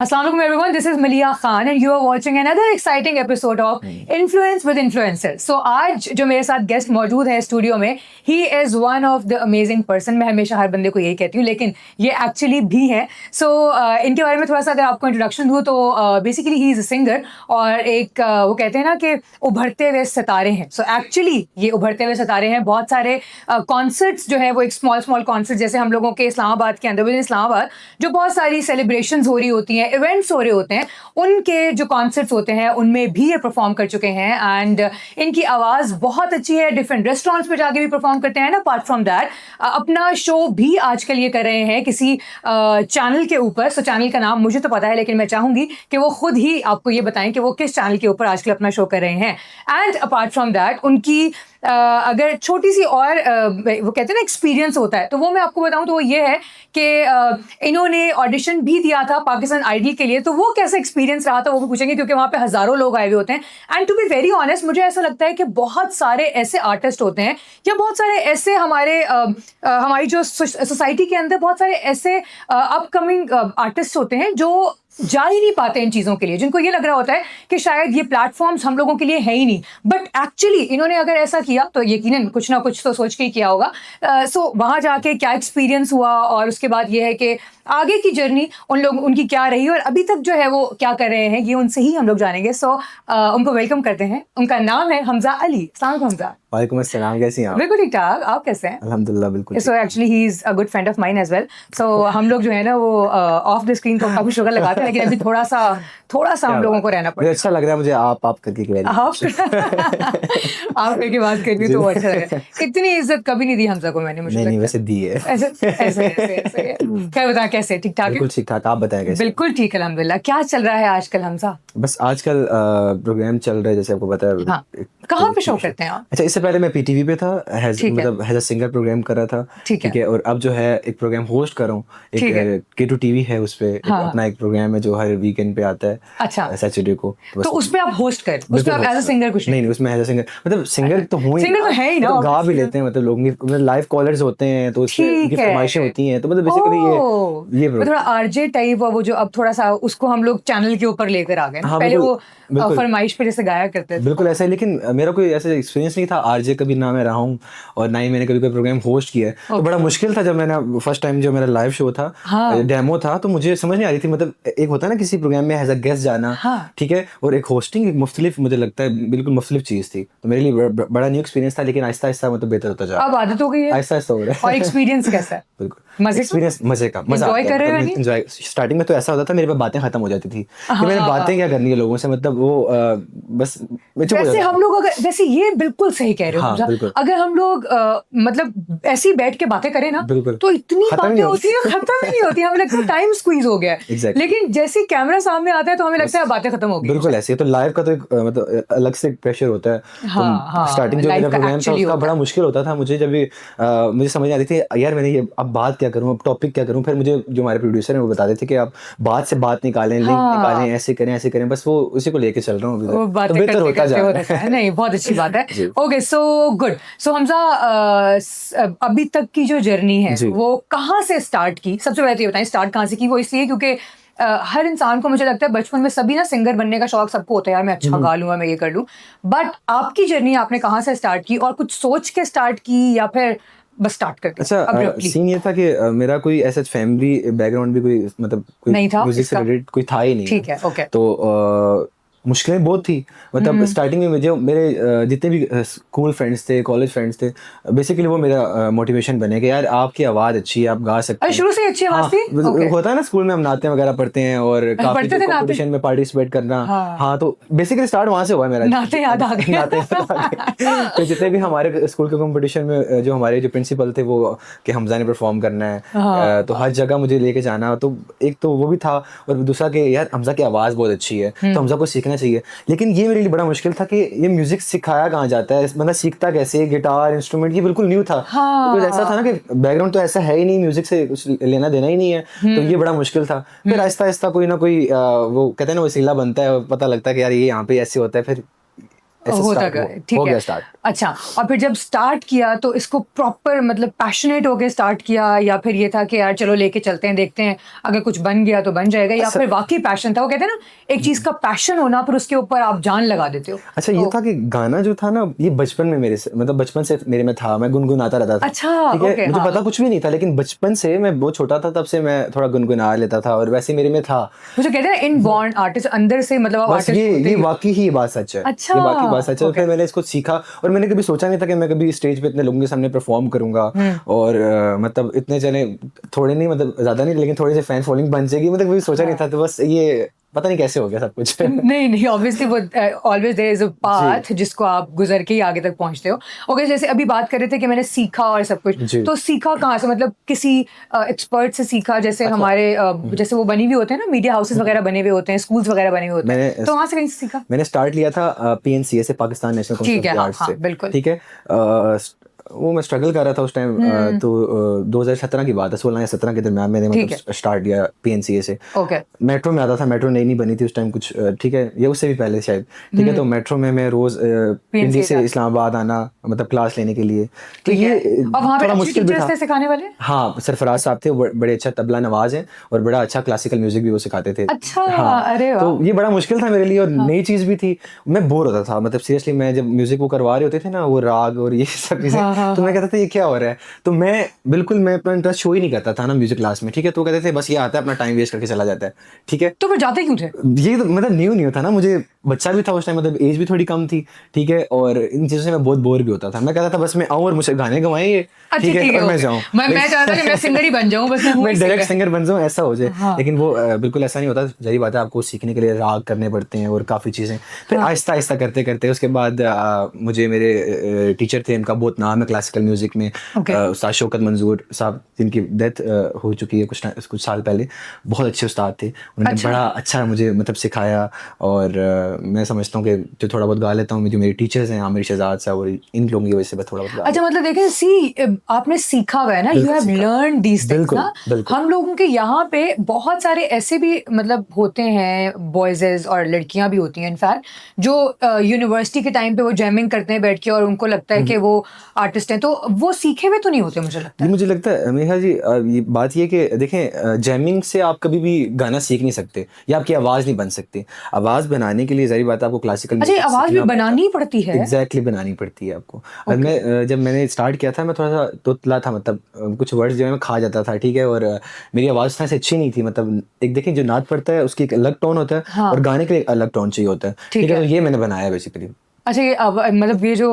Assalamualaikum everyone, this is Malia Khan and you are watching another exciting episode of Influence with Influencers. So आज जो मेरे साथ guest मौजूद है studio में, he is one of the amazing person. मैं हमेशा हर बंदे को यही कहती हूँ, लेकिन ये एक्चुअली भी है. So इनके बारे में थोड़ा सा अगर आपको इंट्रोडक्शन दूँ तो basically he is a singer और एक वो कहते हैं ना कि उभरते हुए सितारे हैं. सो एक्चुअली ये उभरते हुए सितारे हैं. बहुत सारे कॉन्सर्ट्स जो है वो एक स्मॉल कॉन्सर्ट जैसे हम लोगों के इस्लामाबाद के अंदर विद इस्लामाबाद जो बहुत सारी सेलिब्रेशंस हो रही होती हैं, इवेंट्स हो रहे होते हैं, उनके जो कॉन्सर्ट्स होते हैं उनमें भी ये परफॉर्म कर चुके हैं. एंड इनकी आवाज़ बहुत अच्छी है. डिफरेंट रेस्टोरेंट्स पे जाके भी परफॉर्म करते हैं ना. अपार्ट फ्रॉम दैट अपना शो भी आजकल ये कर रहे हैं किसी चैनल के ऊपर. सो चैनल का नाम मुझे तो पता है, लेकिन मैं चाहूँगी कि वो खुद ही आपको ये बताएं कि वो किस चैनल के ऊपर आजकल अपना शो कर रहे हैं. एंड अपार्ट फ्रॉम दैट उनकी अगर छोटी सी और वो कहते हैं ना एक्सपीरियंस होता है, तो वो मैं आपको बताऊं तो वो ये है कि इन्होंने ऑडिशन भी दिया था पाकिस्तान आइडल के लिए. तो वो कैसा एक्सपीरियंस रहा था वो भी पूछेंगे, क्योंकि वहाँ पे हज़ारों लोग आए हुए होते हैं. And to be very honest, मुझे ऐसा लगता है कि बहुत सारे ऐसे आर्टिस्ट होते हैं या बहुत सारे ऐसे हमारी जो सोसाइटी के अंदर बहुत सारे ऐसे अपकमिंग आर्टिस्ट होते हैं जो जा ही नहीं पाते इन चीज़ों के लिए, जिनको ये लग रहा होता है कि शायद ये प्लेटफॉर्म्स हम लोगों के लिए है ही नहीं. बट एक्चुअली इन्होंने अगर ऐसा किया तो यकीनन कुछ ना कुछ तो सोच के ही किया होगा. सो वहाँ जाके क्या एक्सपीरियंस हुआ और उसके बाद ये है कि आगे की जर्नी उनकी क्या रही और अभी तक जो है वो क्या कर रहे हैं, ये उनसे ही हम लोग जानेंगे. सो उनको वेलकम करते हैं. उनका नाम है हमजा अली. अस्सलाम वालेकुम हमजा. वालेकुम अस्सलाम. कैसी हैं आप? बिल्कुल ठीक ठाक. आप कैसे हैं? अल्हम्दुलिल्लाह बिल्कुल. So actually he is a good friend of mine as well. So हम लोग जो है ना वो ऑफ द स्क्रीन तो काफ़ी शुगर लगाते हैं, लेकिन अभी थोड़ा सा हम लोगों को रहना पड़ेगा. मुझे अच्छा लग रहा है, मुझे आप करके कह रही आप करके बात करनी तो अच्छा लग रहा है. इतनी इज्जत कभी नहीं दी हमजा को मैंने. मुझे नहीं वैसे दी है. ऐसे क्या बताएं, कैसे? ठीक ठाक? बिल्कुल ठीक ठाक. आप बताएं कैसे? बिल्कुल ठीक है अल्हम्दुलिल्लाह. क्या चल रहा है आजकल हमजा? बस आजकल प्रोग्राम चल रहा है जैसे आपको पता है. हाँ. कहाँ पे शो करते हैं आप? अच्छा, इससे पहले मैं पीटीवी पे था, मतलब एज अ सिंगर प्रोग्राम कर रहा था. ठीक है. और अब जो है एक प्रोग्राम होस्ट कर रहा हूँ. एक K2 TV है, उस पे अपना एक प्रोग्राम है जो हर वीकेंड पे आता है. अच्छा. सैटरडे को. तो उसमें आप होस्ट कर, उसमें आप एज अ सिंगर कुछ नहीं, उसमें एज अ सिंगर मतलब सिंगर तो हूँ ही. सिंगर तो है ही ना. गा भी लेते हैं, मतलब लोग लाइव कॉलर्स होते हैं तो उसमें फरमाइशें होती हैं. तो मतलब बेसिकली ये थोड़ा आरजे टाइप वो जो अब थोड़ा सा उसको हम लोग चैनल के ऊपर लेकर आ गए. पहले वो फरमाइश पे जैसे गाया करते थे. बिल्कुल ऐसा है, लेकिन मेरा कोई ऐसा एक्सपीरियंस नहीं था. आरजे कभी ना मैं रहा हूँ और ना ही मैंने कभी कोई प्रोग्राम होस्ट किया है. तो बड़ा मुश्किल था जब मैंने फर्स्ट टाइम जो मेरा लाइव शो था, डेमो था, तो मुझे समझ नहीं आ रही थी. मतलब एक होता है ना किसी प्रोग्राम में एज अ गेस्ट जाना, ठीक है, और एक होस्टिंग, एक मुख्तलिफ, मुझे लगता है बिल्कुल मुख्तलिफ चीज़ थी. तो मेरे लिए बड़ा न्यू एक्सपीरियंस था, लेकिन आहिस्ता आहिस्ता मतलब बेहतर होता जा. अब आदत हो गई है, आहिस्ता आहिस्ता हो रहा है. और एक्सपीरियंस कैसा है? बिल्कुल एक्सपीरियंस मजे का. मजा एंजॉय. स्टार्टिंग में तो ऐसा होता था मेरे पास बातें खत्म हो जाती थी कि मैंने बातें क्या करनी है लोगों से, मतलब वो बस वैसे हम लोग अगर वैसे ये बिल्कुल सही कह रहे हो. अगर हम लोग मतलब ऐसे ही बैठ के बातें करें ना तो इतनी बातें होती है, खत्म ही नहीं होती. हमें लगता है टाइम स्क्वीज हो गया है. लेकिन जैसे ही कैमरा सामने आता है तो हमें लगता है बातें खत्म हो गई. बिल्कुल ऐसे ही. तो लाइव का तो एक मतलब अलग से प्रेशर होता है. स्टार्टिंग जो मेरा प्रोग्राम था उसका बड़ा मुश्किल होता था मुझे. जब मुझे समझ आ रही थी यार मैंने ये अब बात क्या करूं, अब टॉपिक क्या करूं. फिर मुझे जो हमारे प्रोड्यूसर हैं वो बताते थे कि आप बात से बात निकालें, लिंक निकालें, ऐसे करें. बस वो उसी को लेके चल रहा हूं. तो बेहतर होता जा रहा है. नहीं, बहुत अच्छी बात है. Okay, so good. So Hamza अभी तक की जो जर्नी है वो कहाँ से स्टार्ट की? सबसे पहले तो ये बताएं स्टार्ट कहाँ से की. वो इसलिए क्योंकि हर इंसान को मुझे लगता है बचपन में सभी ना सिंगर बनने का शौक सबको होता है, यार मैं अच्छा गा लूंगा, मैं ये कर लूं. बट आपकी जर्नी आपने कहाँ से स्टार्ट की और कुछ सोच के स्टार्ट की या फिर बस स्टार्ट कर दिया? अच्छा, सीन ये था कि मेरा कोई ऐसा फैमिली बैकग्राउंड भी कोई मतलब नहीं था, म्यूजिक से रिलेटेड कोई था ही नहीं. ठीक है. ओके. तो मुश्किलें बहुत थी. मतलब स्टार्टिंग में मुझे मेरे जितने भी स्कूल फ्रेंड्स थे, कॉलेज फ्रेंड्स थे, बेसिकली वो मेरा मोटिवेशन बने कि यार आपकी आवाज़ अच्छी है, आप गा सकते हैं. शुरू से अच्छी आवाज़ थी. होता है ना स्कूल में हम नाते वगैरह पढ़ते हैं और काफी कॉम्पिटिशन में पार्टिसिपेट करना. हाँ, तो बेसिकली स्टार्ट वहाँ से हुआ मेरा. नाते याद आ गए. तो जितने भी हमारे स्कूल के कॉम्पिटिशन में जो हमारे जो प्रिंसिपल थे वो कि हमजा ने परफॉर्म करना है, तो हर जगह मुझे लेके जाना. तो एक तो वो भी था और दूसरा कि यार हमजा की आवाज़ बहुत अच्छी है तो हमजा को सीखना चाहिए. लेकिन ये मेरे लिए बड़ा मुश्किल था कि ये म्यूजिक सिखाया कहाँ जाता है, मतलब सीखता कैसे, गिटार इंस्ट्रूमेंट, ये बिल्कुल न्यू था. तो ऐसा था ना कि बैकग्राउंड तो ऐसा है ही नहीं, म्यूजिक से कुछ लेना देना ही नहीं है. तो ये बड़ा मुश्किल था. फिर आहिस्ता आहिस्ता कोई ना कोई वो कहते हैं ना वसीला बनता है, पता लगता है कि यार ये यहाँ पे ऐसे होता है. फिर ऐसे होता start गया, ठीक हो है। गया स्टार्ट। अच्छा, और फिर जब स्टार्ट किया तो इसको प्रॉपर मतलब पैशनेट होके स्टार्ट किया, या फिर ये था कि यार चलो लेके चलते हैं, देखते हैं अगर कुछ बन गया तो बन जाएगा, या अच्छा। फिर वाकई पैशन था? वो कहते हैं ना एक चीज का पैशन होना, फिर उसके ऊपर आप जान लगा देते हो। अच्छा, ये था कि गाना जो था ना, ये बचपन में मेरे से मतलब बचपन से मेरे में था, मैं गुनगुनाता रहता था। अच्छा, ठीक है, ओके, मुझे हाँ। पता कुछ भी नहीं था, लेकिन बचपन से मैं बहुत छोटा था तब से मैं थोड़ा गुनगुना लेता था, और वैसे मेरे में था। मुझे कहते हैं इनबॉर्न आर्टिस्ट, अंदर से मतलब आप बस आर्टिस्ट होते ये ही हो। वाकई ही बात सच है। अच्छा, ये वाकई बात सच है। ओके। फिर मैंने इसको सीखा, और मैंने कभी सोचा नहीं था कि मैं कभी स्टेज पे इतने लोगों के सामने परफॉर्म करूंगा, और मतलब इतने चले थोड़े नहीं, मतलब ज्यादा नहीं, लेकिन थोड़ी सी फैन फॉलोइंग बन जाएगी, मतलब कभी सोचा नहीं था। तो बस ये पता नहीं कैसे हो गया सब कुछ। नहीं नहीं, ऑब्वियसली वो always there is a path जिसको आप गुजर के ही आगे तक पहुंचते हो। ओके, जैसे अभी बात कर रहे थे कि मैंने सीखा और सब कुछ, जी। तो सीखा कहाँ से? मतलब किसी एक्सपर्ट से सीखा? जैसे अच्छा। हमारे जैसे वो बनी हुई होते हैं ना, मीडिया हाउसेस वगैरह बने हुए होते हैं, स्कूल्स वगैरह बने हुए होते हैं, मैंने तो वहां से कहीं से सीखा? मैंने स्टार्ट लिया था PNCA से, पाकिस्तान नेशनल काउंसिल ठीक है, ऑफ हाँ आर्ट्स हाँ, से। बिल्कुल। ठीक है, वो मैं स्ट्रगल कर रहा था उस टाइम, तो 2017 की बात है, 16 या 17 के दरमियान मैंने ठीक मतलब स्टार्ट किया PNCA से। ओके, मेट्रो में आता था, मेट्रो नई नहीं बनी थी उस टाइम कुछ, ठीक है, ये उससे भी पहले शायद। ठीक है, तो मेट्रो में मैं रोज पिंडी से जाते। इस्लामाबाद आना, मतलब क्लास लेने के लिए। तो ठीक ये है, और वहां पे थोड़ा अच्छे मुश्किल भी टीचर्स था। थे सिखाने वाले? हाँ, सरफराज साहब थे, वो बड़े अच्छा तबला नवाज हैं, और बड़ा अच्छा क्लासिकल म्यूजिक भी वो सिखाते थे। अच्छा, हाँ, अरे वाह। तो ये बड़ा मुश्किल था मेरे लिए, और नई चीज भी थी। मैं बोर होता था, मतलब सीरियसली, मैं जब म्यूजिक वो करवा रहे होते थे ना, वो राग और ये सब चीजें, तो मैं कहता था ये क्या हो रहा है। तो मैं अपना इंटरेस्ट शो ही नहीं करता था ना म्यूजिक क्लास में। ठीक है, तो वो कहते थे बस ये आता है, अपना टाइम वेस्ट करके चला जाता है। ठीक है, तो फिर जाते क्यों थे? ये तो मतलब न्यू था ना, मुझे बच्चा भी था उस टाइम, मतलब एज भी थोड़ी कम थी। ठीक है, और इन चीजों से मैं बहुत बोर भी होता था। मैं कहता था बस मैं आऊँ और मुझे गाने गवाएं ये, अच्छा, ठीक है, ठीक है, और मैं ओके। जाऊँ। मैं चाहता था कि मैं सिंगर ही बन जाऊं, बस मैं हूं मैं ही डायरेक्ट सिंगर। सिंगर बन जाऊँ, ऐसा हो जाए। हाँ। लेकिन वो बिल्कुल ऐसा नहीं होता। जही बात है, आपको सीखने के लिए राग करने पड़ते हैं और काफ़ी चीज़ें। फिर आहिस्ता आहिस्ता करते करते उसके बाद मुझे मेरे टीचर थे, उनका बहुत नाम है क्लासिकल म्यूजिक में, ओके। उस्ताद शौकत मंजूर साहब, जिनकी डेथ हो चुकी है कुछ साल पहले। बहुत अच्छे उस्ताद थे, उन्होंने अच्छा। बड़ा अच्छा मुझे मतलब सिखाया। और मैं समझता हूँ कि जो थोड़ा बहुत गा लेता हूँ, जो मेरे टीचर्स हैं आमिर शहजाद साहब, और इन लोगों की वजह से मैं थोड़ा बहुत गा अच्छा, मतलब देखें, आपने सीखा हुआ है ना, यू बिल्कुल हैव सीखा। लर्न दीज थिंग्स बिल्कुल, ना। बिल्कुल। हम लोगों के यहाँ पे बहुत सारे ऐसे भी मतलब होते हैं, बॉयजेस और लड़कियां भी होती हैं इनफैक्ट, जो यूनिवर्सिटी के टाइम पे वो जैमिंग करते हैं बैठ के, और उनको लगता है कि वो आर्टिस्ट हैं, तो वो सीखे हुए तो नहीं होते, मुझे लगता ये है। मुझे लगता है मेघा जी, ये बात ये कि देखें, जैमिंग से आप कभी भी गाना सीख नहीं सकते, या आपकी आवाज़ नहीं बन सकती। आवाज़ बनाने के लिए जाहिर बात है आपको क्लासिकल अच्छा, ये म्यूजिक आवाज भी सीखना बनानी पड़ती है? एग्जैक्टली बनानी पड़ती है आपको। और जब मैंने स्टार्ट किया था, मैं थोड़ा सा तुतला था, मतलब कुछ वर्ड्स जो है मैं खा जाता था। ठीक है, और मेरी आवाज़ था से अच्छी नहीं थी, मतलब एक देखें जो नाद पड़ता है उसकी एक अलग टोन होता है, हाँ। और गाने के लिए एक अलग टोन चाहिए होता है। ठीक है, तो ये मैंने बनाया बेसिकली। अच्छा, ये मतलब ये जो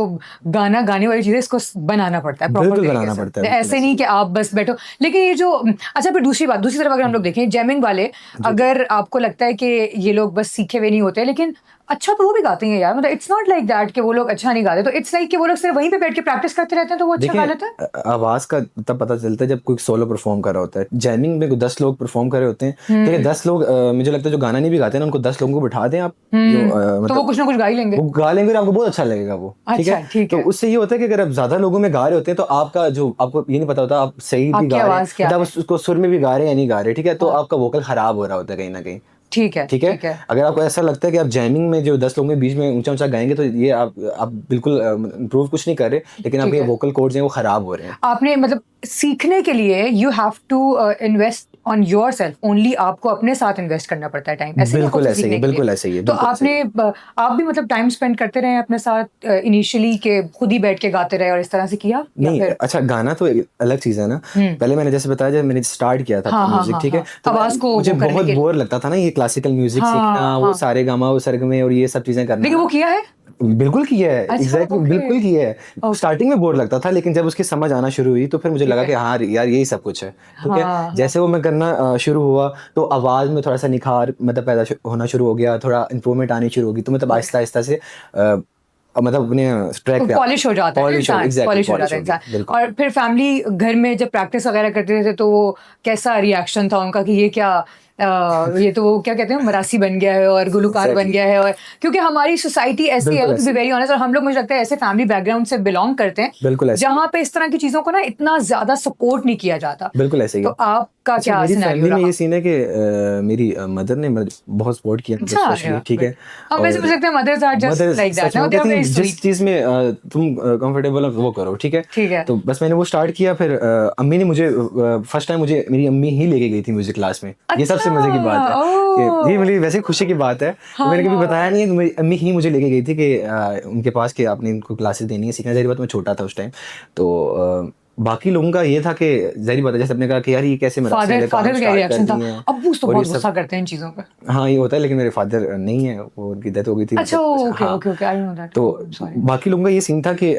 गाना गाने वाली चीज़ है, इसको बनाना पड़ता है प्रॉपर बिल्कुल तरीके बनाना से, पड़ता है, बिल्कुल ऐसे ऐसे नहीं ही। कि आप बस बैठो। लेकिन ये जो अच्छा, फिर दूसरी तरफ अगर हम लोग देखें, जैमिंग वाले, अगर आपको लगता है कि ये लोग बस सीखे हुए नहीं होते, लेकिन अच्छा तो वो भी गाते हैं यार, मतलब इट्स नॉट लाइक दैट कि वो लोग अच्छा नहीं गाते, तो इट्स लाइक कि वो लोग सिर्फ वहीं पे बैठ के प्रैक्टिस करते रहते हैं, तो वो अच्छा गा देखिए, लेते हैं। आवाज का तब पता चलता है जब कोई सोलो परफॉर्म कर रहा होता है। जैमिंग में कोई 10 लोग परफॉर्म कर रहे होते हैं, ठीक है, 10 लोग, मुझे लगता है जो गाना नहीं भी गाते हैं ना, उनको 10 लोगों को बिठा दें आप, जो तो वो मतलब कुछ ना कुछ गा ही लेंगे। वो गा लेंगे और आपको बहुत अच्छा लगेगा वो। ठीक अच्छा, है, ठीक तो है। उससे ये होता है कि अगर आप ज्यादा लोगों में गा रहे होते हैं, तो आपका जो आपको ये नहीं पता होता आप सही भी आपकी गा रहे हैं, आवाज क्या मतलब है? उसको सुर में भी गा रहे हैं या नहीं गा रहे। ठीक है, तो आपका वोकल खराब हो रहा होता है कहीं ना कहीं। ठीक है, ठीक है, ठीक है। अगर आपको ऐसा लगता है कि आप जैमिंग में जो 10 लोगों के बीच में ऊंचा ऊंचा गाएंगे, तो ये आप बिल्कुल इम्प्रूव कुछ नहीं कर रहे, लेकिन ठीक आपके है। वोकल कॉर्ड्स हैं वो खराब हो रहे हैं। आपने मतलब सीखने के लिए you have to invest on yourself only, आपको अपने साथ इन्वेस्ट करना पड़ता है टाइम, ऐसे ही बिल्कुल आपको ऐसे ही सीखने है, के लिए। बिल्कुल ऐसे ही है, तो बिल्कुल ऐसे ही आपने आप भी मतलब टाइम स्पेंड करते रहे अपने साथ इनिशियली, के खुद ही बैठ के गाते रहे और इस तरह से किया, या नहीं। फिर? अच्छा, गाना तो एक अलग चीज है ना। पहले मैंने जैसे बताया, जब मैंने स्टार्ट किया था हाँ हाँ म्यूजिक, हाँ ठीक है, हाँ, तो आवाज को मुझे वो करने बहुत के लिए। बोर लगता था ना ये क्लासिकल म्यूजिक हाँ सीखना, वो हाँ, सारे गामा वो सरग में और ये सब चीजें करना लेकिन वो ना। किया है। बिल्कुल किया है, अच्छा, एग्जैक्टली ओके। बिल्कुल किया है। स्टार्टिंग में बोर लगता था, लेकिन जब उसकी समझ आना शुरू हुई, तो फिर मुझे ठीक लगा है। कि हाँ यार यही सब कुछ है। ठीक है, हाँ हाँ, जैसे वो मैं करना शुरू हुआ, तो आवाज में थोड़ा सा निखार मतलब पैदा होना शुरू हो गया, थोड़ा इंप्रूवमेंट आनी शुरू होगी, तो मतलब ओके। आहिस्ता आहिस्ता से मतलब अपने ट्रैक पे पॉलिश हो जाता है ना इंसान, एग्जैक्टली पॉलिश हो पॉलिश जाता है होगी, इंसान। बिल्कुल। और फिर फैमिली घर में जब प्रैक्टिस वगैरह करते थे, तो वो कैसा रिएक्शन था उनका कि ये क्या ये तो वो क्या कहते हैं मरासी बन गया है और गुलकार बन गया है, और क्योंकि हमारी सोसाइटी ऐसी है, टू बी वेरी ऑनेस्ट, और हम लोग मुझे लगता है ऐसे फैमिली बैकग्राउंड से बिलोंग करते हैं बिल्कुल ऐसे, जहाँ पे इस तरह की चीजों को ना इतना ज्यादा सपोर्ट नहीं किया जाता। बिल्कुल ऐसे ही तो आपका क्या मेरी सिनेरियो फैमिली में रहा? ये सीन है कि मेरी मदर ने बहुत सपोर्ट किया अच्छा, ठीक है। हम वैसे मुझे लगता है mothers are just like that, they are very जिस स्वीट। चीज में तुम कंफर्टेबल हो वो करो, ठीक है। ठीक है। तो बस मैंने वो स्टार्ट किया, फिर अम्मी ने मुझे फर्स्ट टाइम मुझे मेरी अम्मी ही लेके गई थी म्यूजिक क्लास में। ये सबसे मजे की बात है कि ये मेरी वैसे खुशी की बात है। तो मैंने कभी बताया नहीं है कि मेरी अम्मी ही मुझे लेके गई थी कि उनके पास कि आपने इनको क्लासेस देनी है, सीखना। जाहिर बात मैं छोटा था उस टाइम, तो बाकी लोगों का ये था कि जाहिर बात है, जैसे आपने कहा कि यार ये कैसे मेरा फादर का रिएक्शन था, अब्बू तो बहुत गुस्सा करते हैं इन चीजों पे। हाँ ये होता है, लेकिन मेरे फादर नहीं है, वो उनकी डेथ हो गई थी। अच्छा, okay okay okay, I know that. तो बाकी लोगों का ये सीन था कि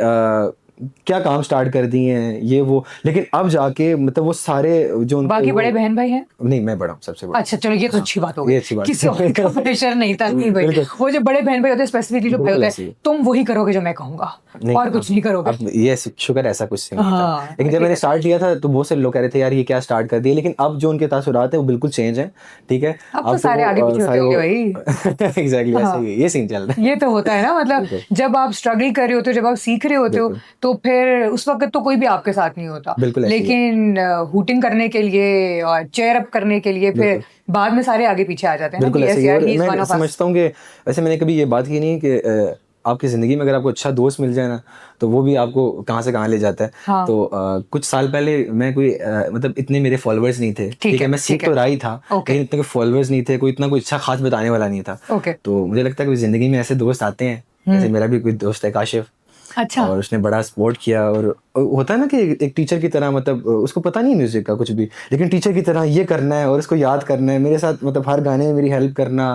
क्या काम स्टार्ट कर दिए हैं ये वो, लेकिन अब जाके मतलब वो सारे जो बाकी बड़े बहन भाई हैं? नहीं, मैं बड़ा हूँ, सबसे बड़ा। अच्छा चलो, ये तो अच्छी बात हो गई, अच्छी बात किसी और का प्रेशर नहीं था। नहीं भाई, वो जो बड़े बहन भाई होते हैं स्पेसिफिकली जो भाई होते हैं, तुम वही करोगे जो मैं कहूँगा और कुछ नहीं करोगे। अब ये शुक्र ऐसा कुछ नहीं था। हाँ, लेकिन जब मैंने स्टार्ट किया था तो बहुत सारे लोग कह रहे थे यार ये क्या स्टार्ट कर दिया, लेकिन अब जो उनके तासुरात है वो बिल्कुल चेंज है, ठीक है। अब तो सारे आगे पीछे होते होंगे भाई। एग्जैक्टली ऐसा ही ये सीन चल रहा है। ये तो होता है ना, मतलब जब आप स्ट्रगल कर रहे होते हो, जब आप सीख रहे होते हो, तो फिर उस वक्त तो कोई भी आपके साथ नहीं होता, लेकिन हूटिंग करने के लिए और चेयर अप करने के लिए फिर बाद में सारे आगे पीछे आ जाते हैं। बिल्कुल ऐसे ही मैं समझता हूँ कि वैसे मैंने कभी ये बात की नहीं कि आपकी ज़िंदगी में अगर आपको अच्छा दोस्त मिल जाए ना, तो वो भी आपको कहाँ से कहाँ ले जाता है। हाँ। तो कुछ साल पहले मैं कोई मतलब इतने मेरे फॉलोअर्स नहीं थे, ठीक है, मैं सीख तो रहा ही था, लेकिन इतने कोई फॉलोअर्स नहीं थे, कोई इतना कोई अच्छा खास बताने वाला नहीं था। तो मुझे लगता है कि ज़िंदगी में ऐसे दोस्त आते हैं, जैसे मेरा भी कोई दोस्त है काशिफ। अच्छा। और उसने बड़ा सपोर्ट किया, और होता है ना कि एक टीचर की तरह, मतलब उसको पता नहीं म्यूजिक का कुछ भी, लेकिन टीचर की तरह ये करना है और इसको याद करना है, मेरे साथ मतलब हर गाने में मेरी हेल्प करना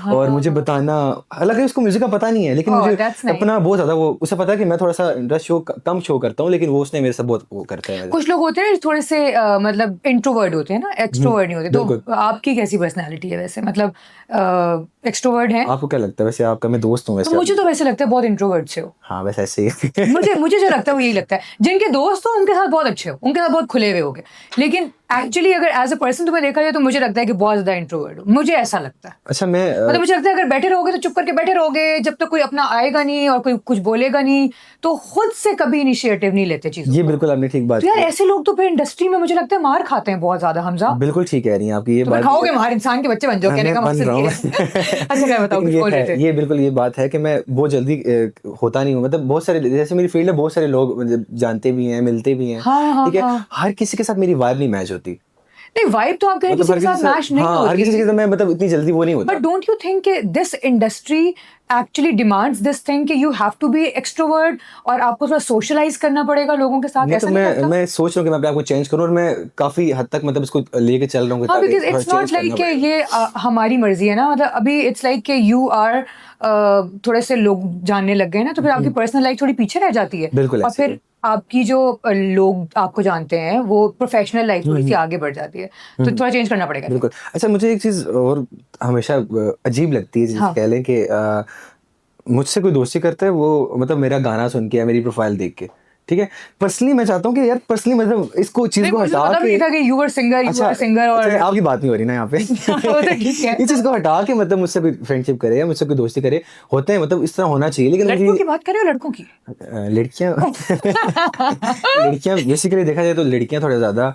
और मुझे बताना। हालांकि उसको म्यूजिक का पता नहीं है, लेकिन मुझे अपना बहुत ज्यादा वो, उसे पता है कि मैं थोड़ा सा इंटरेस्ट कम शो करता हूँ, लेकिन वो उसने मेरे साथ बहुत वो करता है। कुछ लोग होते हैं थोड़े से मतलब इंट्रोवर्ट होते हैं ना, एक्सट्रोवर्ट नहीं होते। तो आपकी कैसी पर्सनैलिटी है वैसे, मतलब एक्सट्रोवर्ट है? आपको क्या लगता है वैसे? आपका मैं दोस्त हूँ वैसे। मुझे तो वैसे लगता है बहुत इंट्रोवर्ट से हो। हाँ वैसे ऐसे ही मुझे जो लगता है वो यही लगता है, जिनके दोस्त हो उनके साथ बहुत अच्छे हो, उनके साथ बहुत खुले हुए होगे, लेकिन एक्चुअली अगर एज अ पर्सन तुम्हें देखा जाए तो मुझे लगता है कि बहुत ज्यादा इंट्रोवर्ट हो, मुझे ऐसा लगता है। अच्छा, मैं मतलब मुझे लगता है अगर बैठे रहोगे तो चुप करके बैठे रहोगे, जब तक कोई अपना आएगा नहीं और कोई कुछ बोलेगा नहीं, तो खुद से कभी इनिशिएटिव नहीं लेते चीजों। ये बिल्कुल आपने ठीक बात तो यार ऐसे लोग तो फिर इंडस्ट्री में मुझे लगता है मार खाते हैं बहुत ज्यादा। हमजा बिल्कुल ठीक कह रही हैं आपकी ये बात। खाओगे मार, इंसान के बच्चे बन जाओ, कहने का मकसद ये है। अच्छा क्या बताओ, कुछ बोल रहे थे? ये बिल्कुल ये बात है कि मैं बहुत जल्दी होता नहीं हूँ, मतलब बहुत सारे, जैसे मेरी फील्ड में बहुत सारे लोग जानते भी हैं, मिलते भी हैं, ठीक है, हर किसी के साथ मेरी वाइब नहीं मैच होती। नहीं, वाइब तो आपके किसी के साथ मैच नहीं होती। हर किसी के साथ मैं मतलब इतनी जल्दी वो नहीं होता। बट डोंट यू थिंक कि this industry actually demands this thing कि you have to be extrovert और आपको थोड़ा सोशलाइज करना पड़ेगा लोगों के साथ? ऐसा नहीं लगता? मैं सोच रहा हूँ कि मैं अपने आप को चेंज करूँ, और मैं काफी हद तक मतलब इसको लेके चल रहा हूँ। हाँ, बिकॉज इट्स नॉट लाइक कि ये हमारी मर्जी है ना, मतलब अभी इट्स लाइक कि यू आर थोड़े से लोग जानने लग गए ना, तो फिर आपकी पर्सनल लाइफ थोड़ी पीछे रह जाती है। बिल्कुल। और फिर आपकी जो लोग आपको जानते हैं वो प्रोफेशनल लाइफ थोड़ी सी आगे बढ़ जाती है, तो थोड़ा चेंज करना पड़ेगा। बिल्कुल। अच्छा, मुझे एक चीज और हमेशा अजीब लगती है, जिसे कह लें कि मुझसे कोई दोस्ती करता है वो मतलब मेरा गाना सुन के या मेरी प्रोफाइल देख के, ठीक है। पर्सनली मैं चाहता हूँ कि यार पर्सनली मतलब इसको चीज को हटा के, था कि यू वर सिंगर और आपकी बात नहीं हो रही ना यहाँ पे। इस चीज को हटा के मतलब मुझसे कोई फ्रेंडशिप करे या मुझसे कोई दोस्ती करे, होते हैं मतलब इस तरह होना चाहिए। लेकिन लड़कियों की बात करें, लड़कों की, लड़कियां बेसिकली देखा जाए तो लड़कियां थोड़ा ज्यादा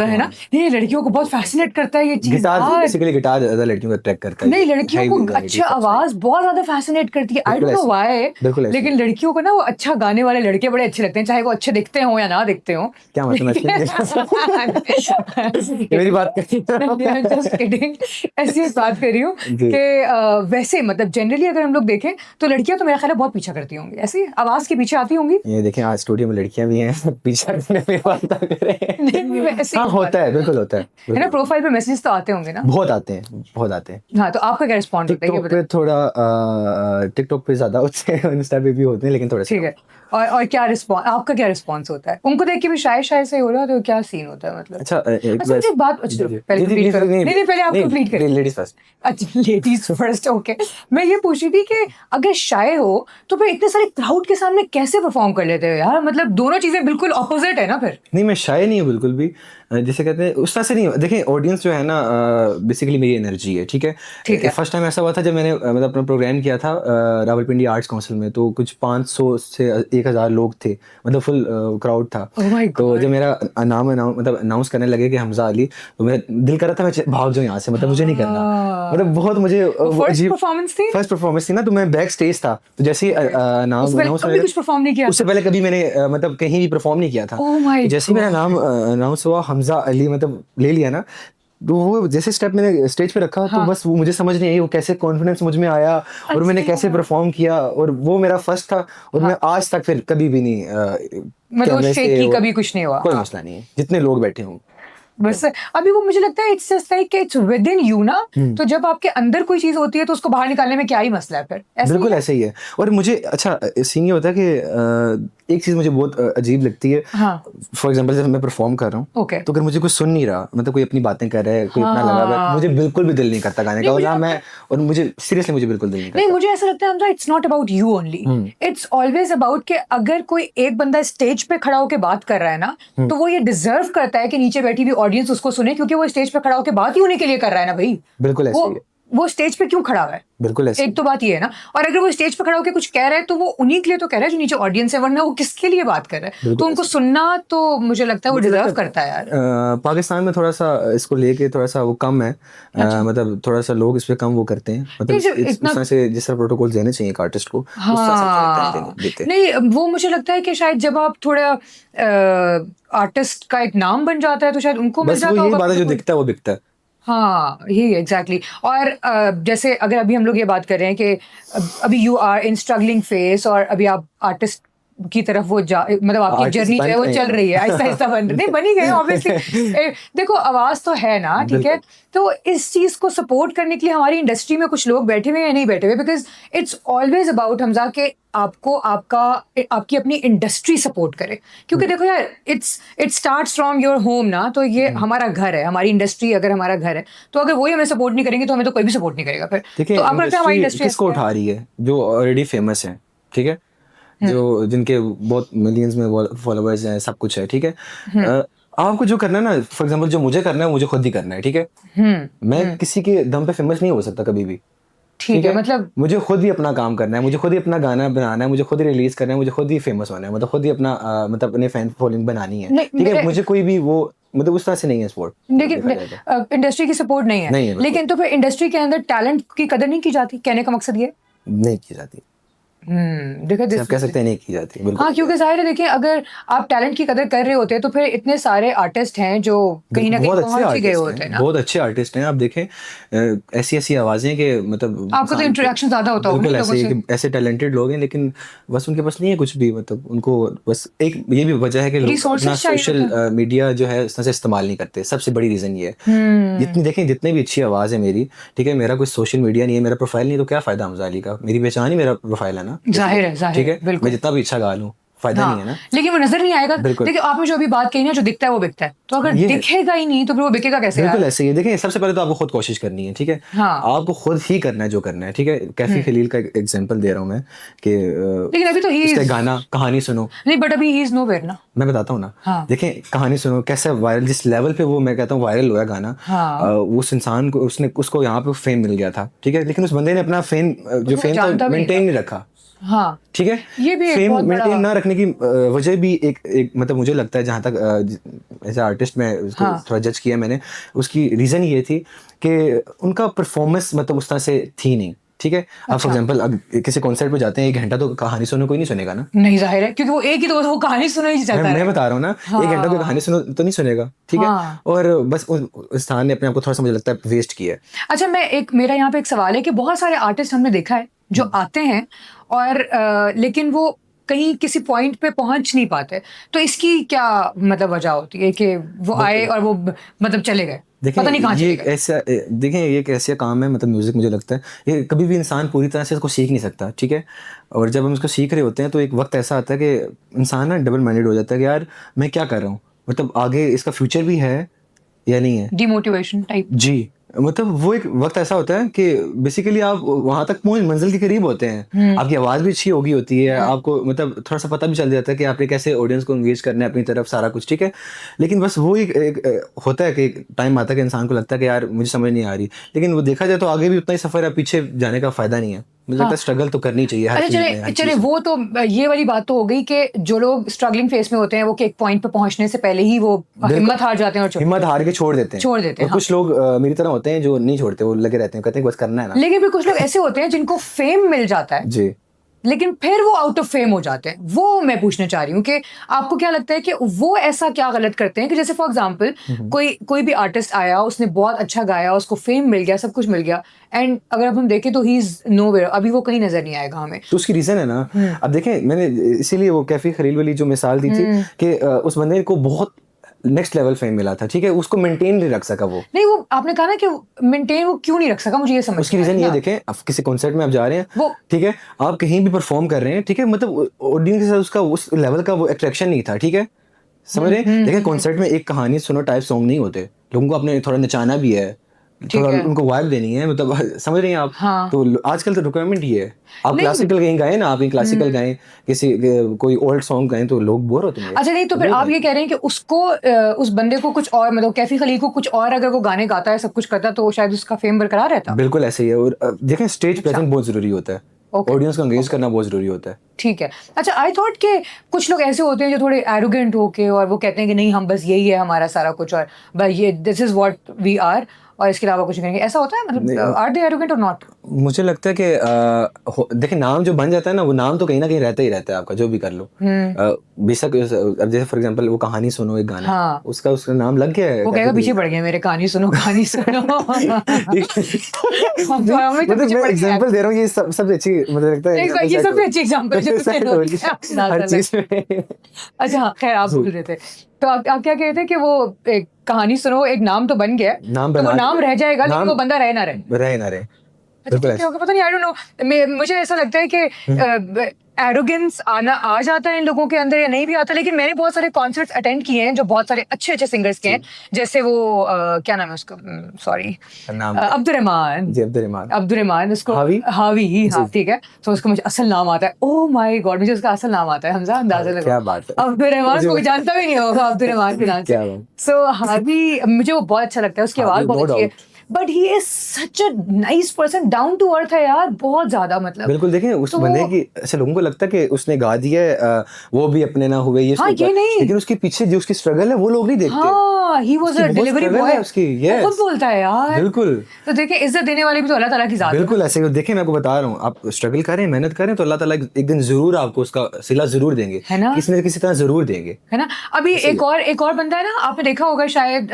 है ना। नहीं, लड़कियों को बहुत फैसिनेट करता है ये चीज। गिटार ज्यादा लड़कियों को अट्रैक्ट करता है। नहीं, लड़कियों को अच्छी आवाज बहुत ज्यादा फैसिनेट करती है। आई डोंट नो व्हाई, लेकिन लड़कियों को ना वो अच्छा गाने वाले लड़के बड़े अच्छे लगते हैं, चाहे वो अच्छे दिखते हो या ना दिखते हो। क्या मतलब मेरी बात ऐसी बात कर रही हूँ कि वैसे मतलब जनरली अगर हम लोग देखें तो लड़कियां तो मेरा ख्याल है बहुत पीछा करती होंगी, ऐसी आवाज के पीछे आती होंगी। ये देखें आज स्टूडियो में लड़कियां भी हैं, पीछा करने में बात कर रहे हैं। हाँ होता है, बिल्कुल होता है ना। प्रोफाइल पे मैसेजेस तो आते होंगे ना? बहुत आते हैं, बहुत आते हैं। हाँ, तो आपका क्या रिस्पॉन्स होता है? टिकटॉक पे थोड़ा, टिकटॉक पे ज्यादा होते हैं, इंस्टा पे भी होते हैं, लेकिन थोड़ा ठीक है। और क्या रिस्पॉन्स, आपका क्या रिस्पॉन्स होता है? उनको देख के भी शायद से हो रहा है, तो क्या सीन होता है मतलब? अच्छा, एक बात, पहले आप कंप्लीट करें। Ladies first. अच्छा, लेडीज फर्स्ट, ओके। मैं ये पूछ रही थी कि अगर शाय हो तो फिर इतने सारे क्राउड के सामने कैसे परफॉर्म कर लेते हो यार? मतलब दोनों चीजें बिल्कुल ऑपोजिट है ना फिर। नहीं, मैं शाय नहीं हूँ बिल्कुल भी। जैसे कहते हैं उस तरह से नहीं, देखिए ऑडियंस जो है ना बेसिकली मेरी एनर्जी है, ठीक है। फर्स्ट टाइम ऐसा हुआ था जब मैंने मतलब अपना प्रोग्राम किया था रावलपिंडी आर्ट्स काउंसिल में, तो कुछ 500 से 1000 लोग थे, मतलब फुल क्राउड था। Oh my तो God. जब मेरा नाम मतलब अनाउंस करने लगे कि हमजा अली, तो मेरा दिल कर रहा था मैं भाग जाऊँ यहाँ से, मतलब मुझे नहीं करना, मतलब बहुत मुझे फर्स्ट परफॉर्मेंस थी ना, तो मैं बैक स्टेज था, तो जैसे ही नाम अनाउंस कभी कुछ परफॉर्म नहीं किया? उससे पहले कभी मैंने मतलब कहीं भी परफॉर्म नहीं किया था। Oh my जैसे ही मेरा नाम अनाउंस हुआ, हमजा अली मतलब ले लिया ना, तो वो जैसे स्टेप मैंने स्टेज पे रखा, तो बस वो मुझे समझ नहीं आई वो कैसे कॉन्फिडेंस मुझ में आया और मैंने कैसे परफॉर्म किया, और वो मेरा फर्स्ट था, और मैं आज तक फिर कभी भी नहीं मतलब शेकी कभी कुछ नहीं हुआ? कोई मसला नहीं है, जितने लोग बैठे हों बस अभी वो मुझे लगता है it's just like it's with in you ना, तो जब आपके अंदर कोई चीज होती है तो उसको बाहर निकालने में क्या ही मसला है फिर? बिल्कुल ऐसे ही है। और मुझे अच्छा सीन ये होता है कि एक चीज मुझे बहुत अजीब लगती है, फॉर एग्जांपल जब मैं परफॉर्म कर रहा हूँ, तो अगर मुझे कोई सुन नहीं रहा, मतलब कोई अपनी बातें कर रहा है, कोई अपना लगा हुआ है, मुझे बिल्कुल भी दिल नहीं करता गाने का, और मैं और मुझे सीरियसली मुझे बिल्कुल दिल नहीं करता। नहीं, मुझे ऐसा लगता है Hamza it's not about you only, it's always about कि अगर कोई एक बंदा स्टेज पे खड़ा होकर बात कर रहा है ना, तो वो ये डिजर्व करता है कि नीचे बैठी हुई ऑडियंस उसको सुने, क्योंकि वो स्टेज पे खड़ा होकर बात ही उन्हीं के लिए कर रहा है ना भाई। बिल्कुल ऐसे ही है। वो स्टेज पे क्यों खड़ा हुआ है? बिल्कुल ऐसे एक तो बात ये है ना, और अगर वो स्टेज पे खड़ा होकर कुछ कह रहा है तो वो उन्हीं के लिए तो कह रहा है जो नीचे ऑडियंस है, वरना वो किसके लिए बात कर रहा है? तो उनको सुनना तो मुझे लगता है वो डिजर्व करता है यार। पाकिस्तान में थोड़ा सा इसको लेके थोड़ा सा वो कम है, मतलब थोड़ा सा लोग इस पे कम वो करते हैं, मतलब इस तरह से जिस तरह प्रोटोकॉल देने चाहिए एक आर्टिस्ट को, उस तरह से देते नहीं, वो मुझे लगता है कि शायद जब आप थोड़ा आर्टिस्ट का एक नाम बन जाता है तो शायद उनको मिल जाता होगा। यही बात है, जो दिखता है वो बिकता है। हाँ, यही एग्जैक्टली। और जैसे अगर अभी हम लोग ये बात कर रहे हैं कि अभी you are in struggling phase, और अभी आप आर्टिस्ट की तरफ वो मतलब आपकी जर्नी जो है वो चल रही है, आहिस्ता आहिस्ता बनी गई ऑब्वियसली। देखो आवाज तो है ना, ठीक है, तो इस चीज को सपोर्ट करने के लिए हमारी इंडस्ट्री में कुछ लोग बैठे हुए या नहीं बैठे हुए, because it's always about Hamza के आपको आपकी अपनी इंडस्ट्री सपोर्ट करे, क्योंकि देखो यार it starts from your home ना, तो ये हमारा घर है, हमारी इंडस्ट्री अगर हमारा घर है, तो अगर वही हमें सपोर्ट नहीं करेंगे तो हमें तो कोई भी सपोर्ट नहीं करेगा फिर। तो आपको लगता है हमारी इंडस्ट्री किसको उठा रही है? जो ऑलरेडी फेमस है, ठीक है, जो जिनके बहुत मिलियंस में फॉलोअर्स हैं, सब कुछ है, ठीक है। आपको जो करना है ना, फॉर एग्जांपल जो मुझे करना है मुझे खुद ही करना है, ठीक है। मैं किसी के दम पे फेमस नहीं हो सकता कभी भी, ठीक है, मतलब मुझे खुद ही अपना काम करना है, मुझे खुद ही अपना गाना बनाना है, मुझे खुद ही रिलीज करना है, मुझे खुद ही फेमस होना है, मतलब खुद ही अपना मतलब अपने फैन फॉलोइंग बनानी है, ठीक है। मुझे कोई भी वो मतलब उस तरह से नहीं है सपोर्ट, लेकिन इंडस्ट्री की सपोर्ट नहीं है, लेकिन तो फिर इंडस्ट्री के अंदर टैलेंट की कदर नहीं की जाती, कहने का मकसद ये नहीं की जाती। देखिए आप कह सकते हैं नहीं की जाती, बिल्कुल। हाँ, क्योंकि जाहिर है, देखिए अगर आप टैलेंट की कदर कर रहे होते हैं तो फिर इतने सारे आर्टिस्ट हैं जो कहीं ना कहीं पहुंच ही गए होते हैं ना। बहुत अच्छे आर्टिस्ट हैं, आप देखें ऐसी ऐसी आवाजें के मतलब आपको तो इंटरेक्शन ज्यादा होता होगा लोगों से, ऐसे टैलेंटेड लोग हैं, लेकिन बस उनके पास नहीं है कुछ भी, मतलब उनको बस एक ये भी वजह है कि लोग अपना सोशल मीडिया जो है उस तरह से इस्तेमाल नहीं करते, सबसे बड़ी रीजन ये है। जितनी देखें जितनी भी अच्छी आवाज है मेरी, ठीक है, मेरा कोई सोशल मीडिया नहीं है, मेरा प्रोफाइल नहीं, तो क्या फायदा हमजा अली का? मेरी पहचान ही मेरा प्रोफाइल है ना, जाहिर है, ठीक है, मैं जितना भी अच्छा गा लूं फायदा नहीं है ना, लेकिन वो नजर नहीं आएगा। देखिए आपने जो अभी बात कही ना, जो दिखता है वो बिकता है, तो अगर दिखेगा ही नहीं तो फिर वो बिकेगा कैसे? बिल्कुल ऐसे ही है। देखिए सबसे पहले तो आपको खुद कोशिश करनी है, ठीक है, आपको खुद ही करना है जो करना है, ठीक है। कैफी खलील का एग्जांपल दे रहा हूँ मैं कि लेकिन अभी तो उसका गाना कहानी सुनो, नहीं, बट अभी ही इज नोवेयर ना, मैं बताता हूँ ना। देखें कहानी सुनो कैसे वायरल, जिस लेवल पे वो मैं कहता हूँ वायरल हुआ गाना, उस इंसान को उसको यहाँ पे फेम मिल गया था, ठीक है, लेकिन उस बंदे ने अपना फेम तो मेंटेन नहीं रखा, हाँ, ठीक है। ये भी फेम मेंटेन ना रखने की वजह भी एक मतलब मुझे लगता है, जहाँ तक एज आर्टिस्ट में उसको थोड़ा जज किया मैंने, उसकी रीजन ये थी कि उनका परफॉर्मेंस मतलब उस तरह से थी नहीं, ठीक है। आप फॉर एग्जांपल अब किसी कॉन्सर्ट पे जाते हैं, 1 घंटा तो कहानी सुनो कोई नहीं सुनेगा ना, नहीं जाहिर है, क्योंकि वो एक ही तो वो कहानी सुनो ही चाहता है। मैं बता रहा हूँ ना, 1 घंटा कोई कहानी सुनो तो नहीं सुनेगा, ठीक है। और बस उस स्थान ने अपने आप को थोड़ा सा मुझे लगता है वेस्ट किया है। अच्छा, मेरा यहाँ पे एक सवाल है कि बहुत सारे आर्टिस्ट हमने देखा है जो आते हैं और लेकिन वो कहीं किसी पॉइंट पे पहुंच नहीं पाते, तो इसकी क्या मतलब वजह होती है कि वो आए और वो मतलब चले गए, पता नहीं कहाँ चले गए? ऐसा देखें, ये एक ऐसा काम है, मतलब म्यूजिक मुझे लगता है ये कभी भी इंसान पूरी तरह से इसको सीख नहीं सकता, ठीक है। और जब हम इसको सीख रहे होते हैं तो एक वक्त ऐसा आता है कि इंसान ना डबल माइंडेड हो जाता है कि यार मैं क्या कर रहा हूँ, मतलब आगे इसका फ्यूचर भी है या नहीं है, डिमोटिवेशन टाइप। जी, मतलब वो एक वक्त ऐसा होता है कि बेसिकली आप वहां तक पहुंच मंजिल के करीब होते हैं, आपकी आवाज भी अच्छी होती है, आपको मतलब थोड़ा सा पता भी चल जाता है कि आपने कैसे ऑडियंस को एंगेज करना है अपनी तरफ, सारा कुछ ठीक है। लेकिन बस वो एक होता है कि टाइम आता है कि इंसान को लगता है कि यार मुझे समझ नहीं आ रही, लेकिन वो देखा जाए तो आगे भी उतना ही सफर है, पीछे जाने का फायदा नहीं है। मुझे लगता है स्ट्रगल तो करनी चाहिए हर अच्छा चीज में, हर चले चीज चले में। वो तो ये वाली बात तो हो गई कि जो लोग स्ट्रगलिंग फेस में होते हैं वो कि एक पॉइंट पे पहुंचने से पहले ही वो हिम्मत हार जाते हैं और हिम्मत हार के छोड़ देते हैं। छोड़ देते हैं, और कुछ लोग मेरी तरह होते हैं जो नहीं छोड़ते, वो लगे रहते हैं, कहते हैं बस करना है ना। लेकिन फिर कुछ लोग ऐसे होते हैं जिनको फेम मिल जाता है जी। लेकिन फिर वो आउट ऑफ फेम हो जाते हैं। वो मैं पूछना चाह रही हूँ कि आपको क्या लगता है कि वो ऐसा क्या गलत करते हैं कि जैसे फॉर एग्जांपल कोई भी आर्टिस्ट आया, उसने बहुत अच्छा गाया, उसको फेम मिल गया, सब कुछ मिल गया, एंड अगर अब हम देखें तो ही इज नोवेयर, अभी वो कहीं नजर नहीं आएगा हमें। तो उसकी रीजन है ना, अब देखें मैंने इसीलिए वो कैफी खलील वाली जो मिसाल दी थी कि उस बंदे को बहुत नेक्स्ट लेवल फेम मिला था, ठीक है, उसको मेंटेन नहीं रख सका वो। नहीं, वो आपने कहा ना कि मेंटेन वो क्यों नहीं रख सका, मुझे ये समझ उसकी रीजन ये देखें, आप किसी कॉन्सर्ट में आप जा रहे हैं, वो ठीक है, आप कहीं भी परफॉर्म कर रहे हैं, ठीक है, मतलब ऑडियंस के साथ उसका उस लेवल का वो अट्रैक्शन नहीं था, ठीक है, समझ रहे हैं। देखिए कॉन्सर्ट में एक कहानी सुनो टाइप सॉन्ग नहीं होते, लोगों को अपने थोड़ा नचाना भी है, थोड़ा उनको वाइब देनी है, मतलब समझ रही हैं आप। हाँ। तो आजकल तो रिक्वायरमेंट ही है, आप क्लासिकल कहीं गाएं ना, आप कहीं क्लासिकल गाएं, किसी कोई ओल्ड सॉन्ग गाएं तो लोग बोर होते हैं। अच्छा नहीं, तो फिर आप ये कह रहे हैं कि उसको उस बंदे को कुछ और, मतलब कैफी खलील को कुछ और अगर वो गाने गाता है, सब कुछ करता, तो शायद उसका फेम बरकरार रहता। बिल्कुल ऐसे ही है। और देखें स्टेज प्रेजेंस बहुत जरूरी होता है, ऑडियंस को एंगेज करना बहुत जरूरी होता है। ठीक है। अच्छा, आई थॉट कि कुछ लोग ऐसे होते हैं जो थोड़े एरोगेंट होके और वो कहते हैं कि नहीं हम बस यही है हमारा सारा कुछ, और बस ये this is what we are, और इसके अलावा कुछ नहीं करेंगे, ऐसा होता है? मतलब आर दे एरोगेंट और नॉट? मुझे लगता है कि देखिए नाम जो बन जाता है ना, वो नाम तो कहीं ना कहीं रहता ही रहता है आपका, जो भी कर लो। बेशक अब जैसे फॉर एग्जांपल वो कहानी सुनो एक गाना, हाँ। उसका नाम लग गया है, वो कहेगा पीछे पड़ गया मेरे, कहानी सुनो कहानी सुनो। मतलब मैं एग्जांपल दे रहा हूँ, ये सबसे अच्छी मुझे लगता है, ये सबसे अच्छी एग्जांपल हर चीज में। अच्छा हाँ, खैर आप बोल रहे थे, तो आप क्या कह रहे थे कि वो एक कहानी सुनो, एक नाम तो बन गया, नाम तो वो बना, नाम रह जाएगा लेकिन वो बंदा रहे ना रहे। रहे ना रहे, अच्छा ठीक है, होगा, पता नहीं, आई डोंट नो, मुझे ऐसा लगता है कि एरोगेंस आ जाता है इन लोगों के अंदर या नहीं भी आता। लेकिन मैंने बहुत सारे कॉन्सर्ट्स अटेंड किए हैं जो बहुत सारे अच्छे अच्छे सिंगर्स के हैं, जैसे वो क्या नाम है उसका, सॉरी, अब्दुर्रहमान जी, अब्दुर्रहमान, उसको हावी, हाँ ठीक है, तो उसको मुझे असल नाम आता है, ओह माय गॉड, मुझे उसका असल नाम आता है, हमजा अंदाजा लगाओ, क्या बात है, अब्दुर्रहमान कोई जानता भी नहीं होगा अब्दुर्रहमान के नाम से। सो हावी मुझे वो बहुत अच्छा लगता है, उसकी आवाज बहुत अच्छी है, but he is such a nice person, down to earth है यार, बहुत ज्यादा, मतलब बिल्कुल। देखें उस बंदे की ऐसे लोगों को लगता है कि उसने गा दिया है, वो भी अपने ना हुए, ये नहीं, लेकिन उसके पीछे जो उसकी स्ट्रगल है वो लोग नहीं देखते। हाँ, he was a delivery boy, उसकी बहुत बोलता है यार, बिल्कुल। तो देखिए इज्जत देने वाली भी तो अल्लाह ताला की जात है, बिल्कुल ऐसे। देखें मैं आपको बता रहा हूँ, आप स्ट्रगल करें, मेहनत करें, तो अल्लाह ताला एक दिन जरूर आपको उसका सिला जरूर देंगे, है ना, किसी न किसी तरह जरूर देंगे, है ना। अभी एक और बंदा है ना, आपने देखा होगा शायद,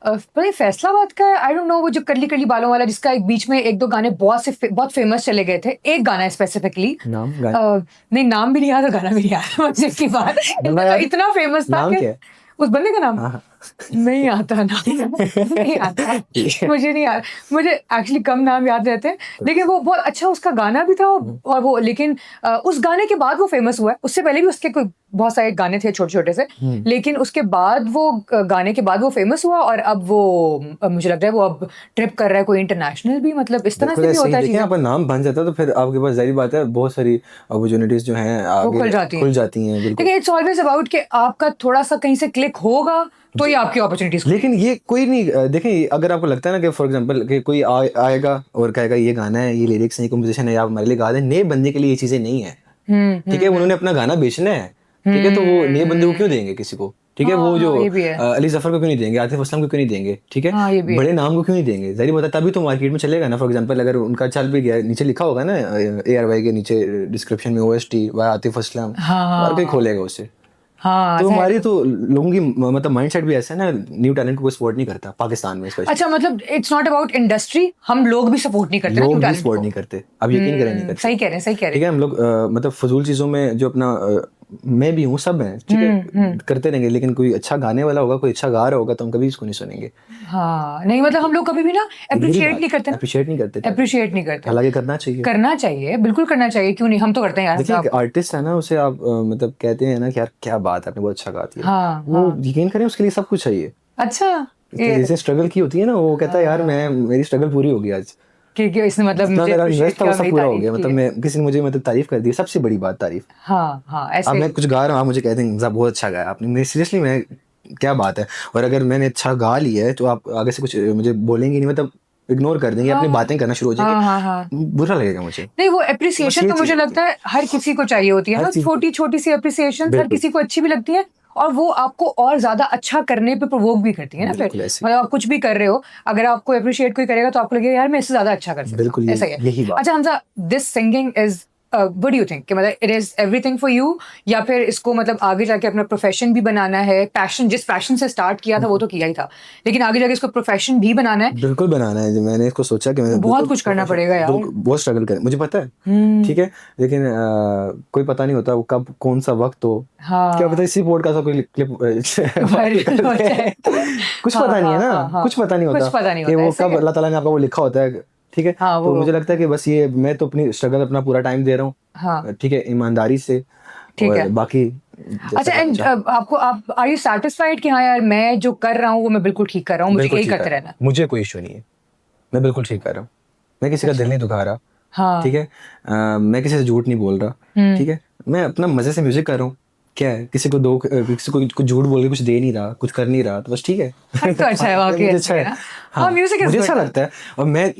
पता फैसलाबाद का, आई डोंट नो, वो जो करली करली बालों वाला, जिसका एक बीच में एक दो गाने बहुत फेमस चले गए थे, एक गाना स्पेसिफिकली, नहीं नाम भी नहीं याद और गाना भी नहीं याद, मुझे की बात, इतना फेमस था कि उस बंदे का नाम नहीं आता ना, नहीं आता मुझे, नहीं आता मुझे, एक्चुअली कम नाम याद रहते हैं, लेकिन वो बहुत अच्छा उसका गाना भी था, और वो, लेकिन उस गाने के बाद वो फेमस हुआ है, उससे पहले भी उसके कोई बहुत सारे गाने थे छोटे छोटे से, लेकिन उसके बाद वो गाने के बाद वो फेमस हुआ, और अब वो मुझे लगता है वो अब ट्रिप कर रहा है कोई इंटरनेशनल भी, मतलब इस तरह से भी होता है, आपका नाम बन जाता है तो फिर आपके पास जाहिर बात है बहुत सारी अपॉर्चुनिटीज जो हैं आगे खुल जाती हैं। लेकिन इट्स ऑलवेज अबाउट कि आपका थोड़ा सा कहीं से क्लिक होगा तो ये आपकी अपॉर्चुनिटीज। लेकिन ये कोई नहीं, देखें अगर आपको लगता है ना कि फॉर एग्जांपल कि कोई आएगा और कहेगा ये गाना है, ये लिरिक्स है, ये कंपोजिशन है, आप हमारे लिए गा दें, नए बंदे के लिए ये चीजें नहीं है, ठीक है, उन्होंने अपना गाना बेचना है, ठीक है, तो वो नए बंदे को क्यों देंगे किसी को, ठीक है, वो जो अली जफर को क्यों नहीं देंगे, आतिफ असलम को क्यों नहीं देंगे, ठीक है, बड़े नाम को क्यों नहीं देंगे, जाहिर बात है तभी तो मार्केट में चलेगा ना। फॉर एग्जांपल अगर उनका चल भी गया, नीचे लिखा होगा ना ARY के नीचे डिस्क्रिप्शन में OST बाय आतिफ असलम, और कोई खोलेगा उससे। हाँ, तो हमारी तो लोगों की मतलब माइंडसेट भी ऐसा है ना, न्यू टैलेंट को कोई सपोर्ट नहीं करता पाकिस्तान में स्पेशली। अच्छा, मतलब इट्स नॉट अबाउट इंडस्ट्री, हम लोग भी सपोर्ट नहीं करते, लोग भी सपोर्ट नहीं करते, अब यकीन करें नहीं करते। सही कह रहे हैं, ठीक है, हम लोग मतलब फजूल चीजों में जो अपना, मैं भी हूँ, सब है, ठीक है, करते रहेंगे, लेकिन कोई अच्छा गाने वाला होगा, कोई अच्छा गा रहा होगा तो हम कभी इसको नहीं सुनेंगे। हाँ, नहीं मतलब हम लोग कभी भी ना अप्रिशिएट नहीं करते, हालांकि करना चाहिए, बिल्कुल करना चाहिए, क्यों नहीं, हम तो करते हैं यार। देखिए आर्टिस्ट है ना, उसे आप मतलब कहते हैं ना कि यार क्या बात है, आपने बहुत अच्छा गा दिया, वो यकीन करें उसके लिए सब कुछ चाहिए। अच्छा, जैसे स्ट्रगल की होती है ना, वो कहता है यार मैं मेरी स्ट्रगल पूरी हो गई आज, कि इसने मतलब इतना मुझे मेरा appreciate इन्वेस्ट था वो किया, सब मेरी पूरा हो तारीफ गया, की मतलब है। मैं किसी ने मुझे मतलब तारीफ कर दी, सबसे बड़ी बात तारीफ। हाँ अब ऐसे मैं कुछ गा रहा हूँ, आप मुझे कहते हैं बहुत अच्छा गाया आपने, मैं सीरियसली मैं क्या बात है, और अगर मैंने अच्छा गा लिया है तो आप आगे से कुछ मुझे बोलेंगे नहीं, मतलब इग्नोर कर देंगे, अपनी बातें करना शुरू हो हाँ जाएंगे, हाँ हाँ बुरा लगेगा मुझे। नहीं, वो बस अप्रिसिएशन ये तो चीज मुझे होती लगता है हर किसी को चाहिए होती है हर ना, चीज, छोटी छोटी सी अप्रिसिएशन हर बिल्कुल किसी को अच्छी भी लगती है, और वो आपको और ज्यादा अच्छा करने पे प्रोवोक भी करती है ना। फिर बिल्कुल ऐसे, मतलब आप कुछ भी कर रहे हो, अगर आपको अप्रिशिएट कोई करेगा तो आपको लगेगा यार मैं इससे ज्यादा अच्छा कर सकता बिल्कुल हूँ, ऐसा ही है। यही बात। अच्छा Hamza, this singing is what do you think कि मतलब it is everything for you, या फिर इसको मतलब आगे जाके अपना प्रोफेशन भी बनाना है? पैशन, जिस पैशन से स्टार्ट किया था वो तो किया ही था, लेकिन आगे जाके इसको प्रोफेशन भी बनाना है, बिल्कुल बनाना है, मैंने इसको सोचा कि मैं तो बहुत बिल्कुल कुछ करना प्रोफेशन, पड़ेगा यार। बिल्कुल बहुत स्ट्रगल करें, मुझे पता है, ठीक है, लेकिन कोई पता नहीं होता वो कब कौन सा वक्त हो, क्या पता हाँ इसी पॉडकास्ट का कोई क्लिप वायरल वायरल कर हो दे। जाए। कुछ हाँ पता नहीं है हाँ ना, हाँ हाँ कुछ पता नहीं कुछ होता पता नहीं कि होता, वो ऐसा ही कब है। अल्लाह ताला ने आपका वो लिखा होता है, ठीक है। हाँ तो वो मुझे लगता है कि बस ये मैं तो अपनी स्ट्रगल अपना पूरा टाइम दे रहा हाँ हूँ, ठीक है, ईमानदारी से, ठीक और है। बाकी जैसा अच्छा करना एंड चाहे। आपको आप आर यू सेटिस्फाइड कि हाँ यार मैं जो कर रहा हूँ वो मैं बिल्कुल ठीक कर रहा हूँ, मुझे बिल्कुल यही ठीक करते है, रहना है? मुझे कोई इशू नहीं है, मैं बिल्कुल ठीक कर रहा हूँ, मैं किसी का दिल अच्छा नहीं दुखा रहा, ठीक हाँ है, मैं किसी से झूठ नहीं बोल रहा, ठीक है, मैं अपना मजे से म्यूजिक कर रहा हूँ, क्या है, किसी को कुछ झूठ बोल के कुछ दे नहीं रहा, कुछ कर नहीं रहा, तो बस ठीक है। तब तो अच्छा है, वाकई मुझे अच्छा अच्छा है है, ना। हाँ हाँ म्यूजिक इज मुझे अच्छा गुड। लगता है, और मैं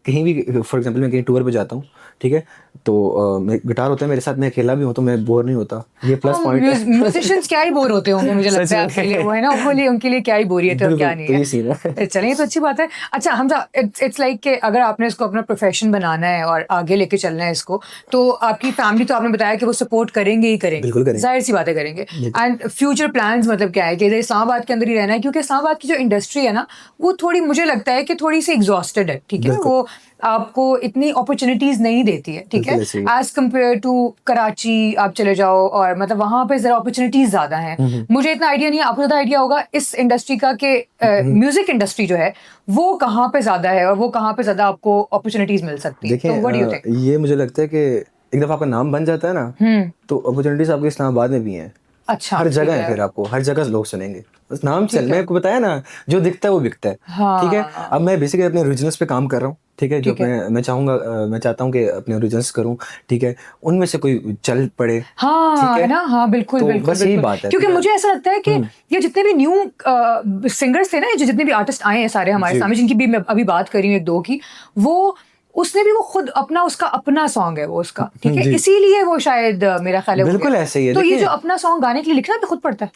कहीं भी फॉर एग्जांपल मैं कहीं टूर पे जाता हूँ, ठीक है, तो मैं गिटार होता है मेरे साथ, मैं अकेला भी हूँ तो मैं बोर नहीं होता, ये हाँ प्लस पॉइंट है। म्यूजिशियंस क्या ही बोर होते होंगे, मुझे सच लगता है में, अकेले वो है ना, उनके लिए क्या ही बोरियत है और क्या बिल्कुल नहीं तो है। ये सीन है। चलिए तो अच्छी बात है। अच्छा हमजा, इट्स लाइक कि अगर आपने इसको अपना प्रोफेशन बनाना है और आगे लेके चलना है इसको, तो आपकी फैमिली तो आपने बताया कि वो सपोर्ट करेंगे ही करेंगे, बिल्कुल करेंगे, जाहिर सी बातें करेंगे। एंड फ्यूचर प्लान्स मतलब क्या है कि इधर इस्लामाबाद के अंदर ही रहना है, क्योंकि इस्लामाबाद की जो इंडस्ट्री है ना वो थोड़ी, मुझे लगता है कि थोड़ी सी एग्जॉस्टेड है, ठीक है, बिल्कुल वो आपको इतनी अपॉर्चुनिटीज नहीं देती है, ठीक है, बिल्कुल ऐसे ही है। एज कम्पेयर टू कराची आप चले जाओ, और मतलब वहां पे जरा अपॉर्चुनिटीज ज्यादा हैं। मुझे इतना आइडिया नहीं है, आपको ज्यादा आइडिया होगा इस इंडस्ट्री का कि म्यूजिक इंडस्ट्री जो है वो कहाँ पे ज्यादा है और वो कहाँ पे ज्यादा आपको अपॉर्चुनिटीज मिल सकती हैं, तो देखें व्हाट डू यू थिंक? ये मुझे लगता है कि एक दफ़ा आपका नाम बन जाता है ना, तो अपॉर्चुनिटीज आपके इस्लामाबाद में भी हैं, अच्छा हर ठीक जगह है, है फिर आपको हर जगह लोग सुनेंगे, बस नाम चल, ठीक मैं है। आपको बताया ना, जो दिखता है वो बिकता है, ठीक है। हाँ अब मैं बेसिकली अपने ओरिजिनल्स पे काम कर रहा हूँ, ठीक है, जो ठीक है। मैं चाहूँगा, मैं चाहता हूँ कि अपने ओरिजिनल्स करूँ, ठीक है, उनमें से कोई चल पड़े, ठीक हाँ है है, ना, हाँ बिल्कुल तो बिल्कुल बस यही बिल्कुल, बात है, क्योंकि ठीक है। मुझे ऐसा लगता है कि ये जितने भी न्यू सिंगर्स थे ना, जो जितने भी आर्टिस्ट आए हैं सारे हमारे जी सामने, जिनकी भी मैं अभी बात कर रही हूँ एक दो की, वो उसने भी वो खुद अपना, उसका अपना सॉन्ग है वो उसका, ठीक है, जी इसीलिए वो शायद मेरा ख्याल है वो गया। बिल्कुल ऐसे ही है, तो ये जो देखिए अपना सॉन्ग गाने के लिए लिखना भी खुद पड़ता है?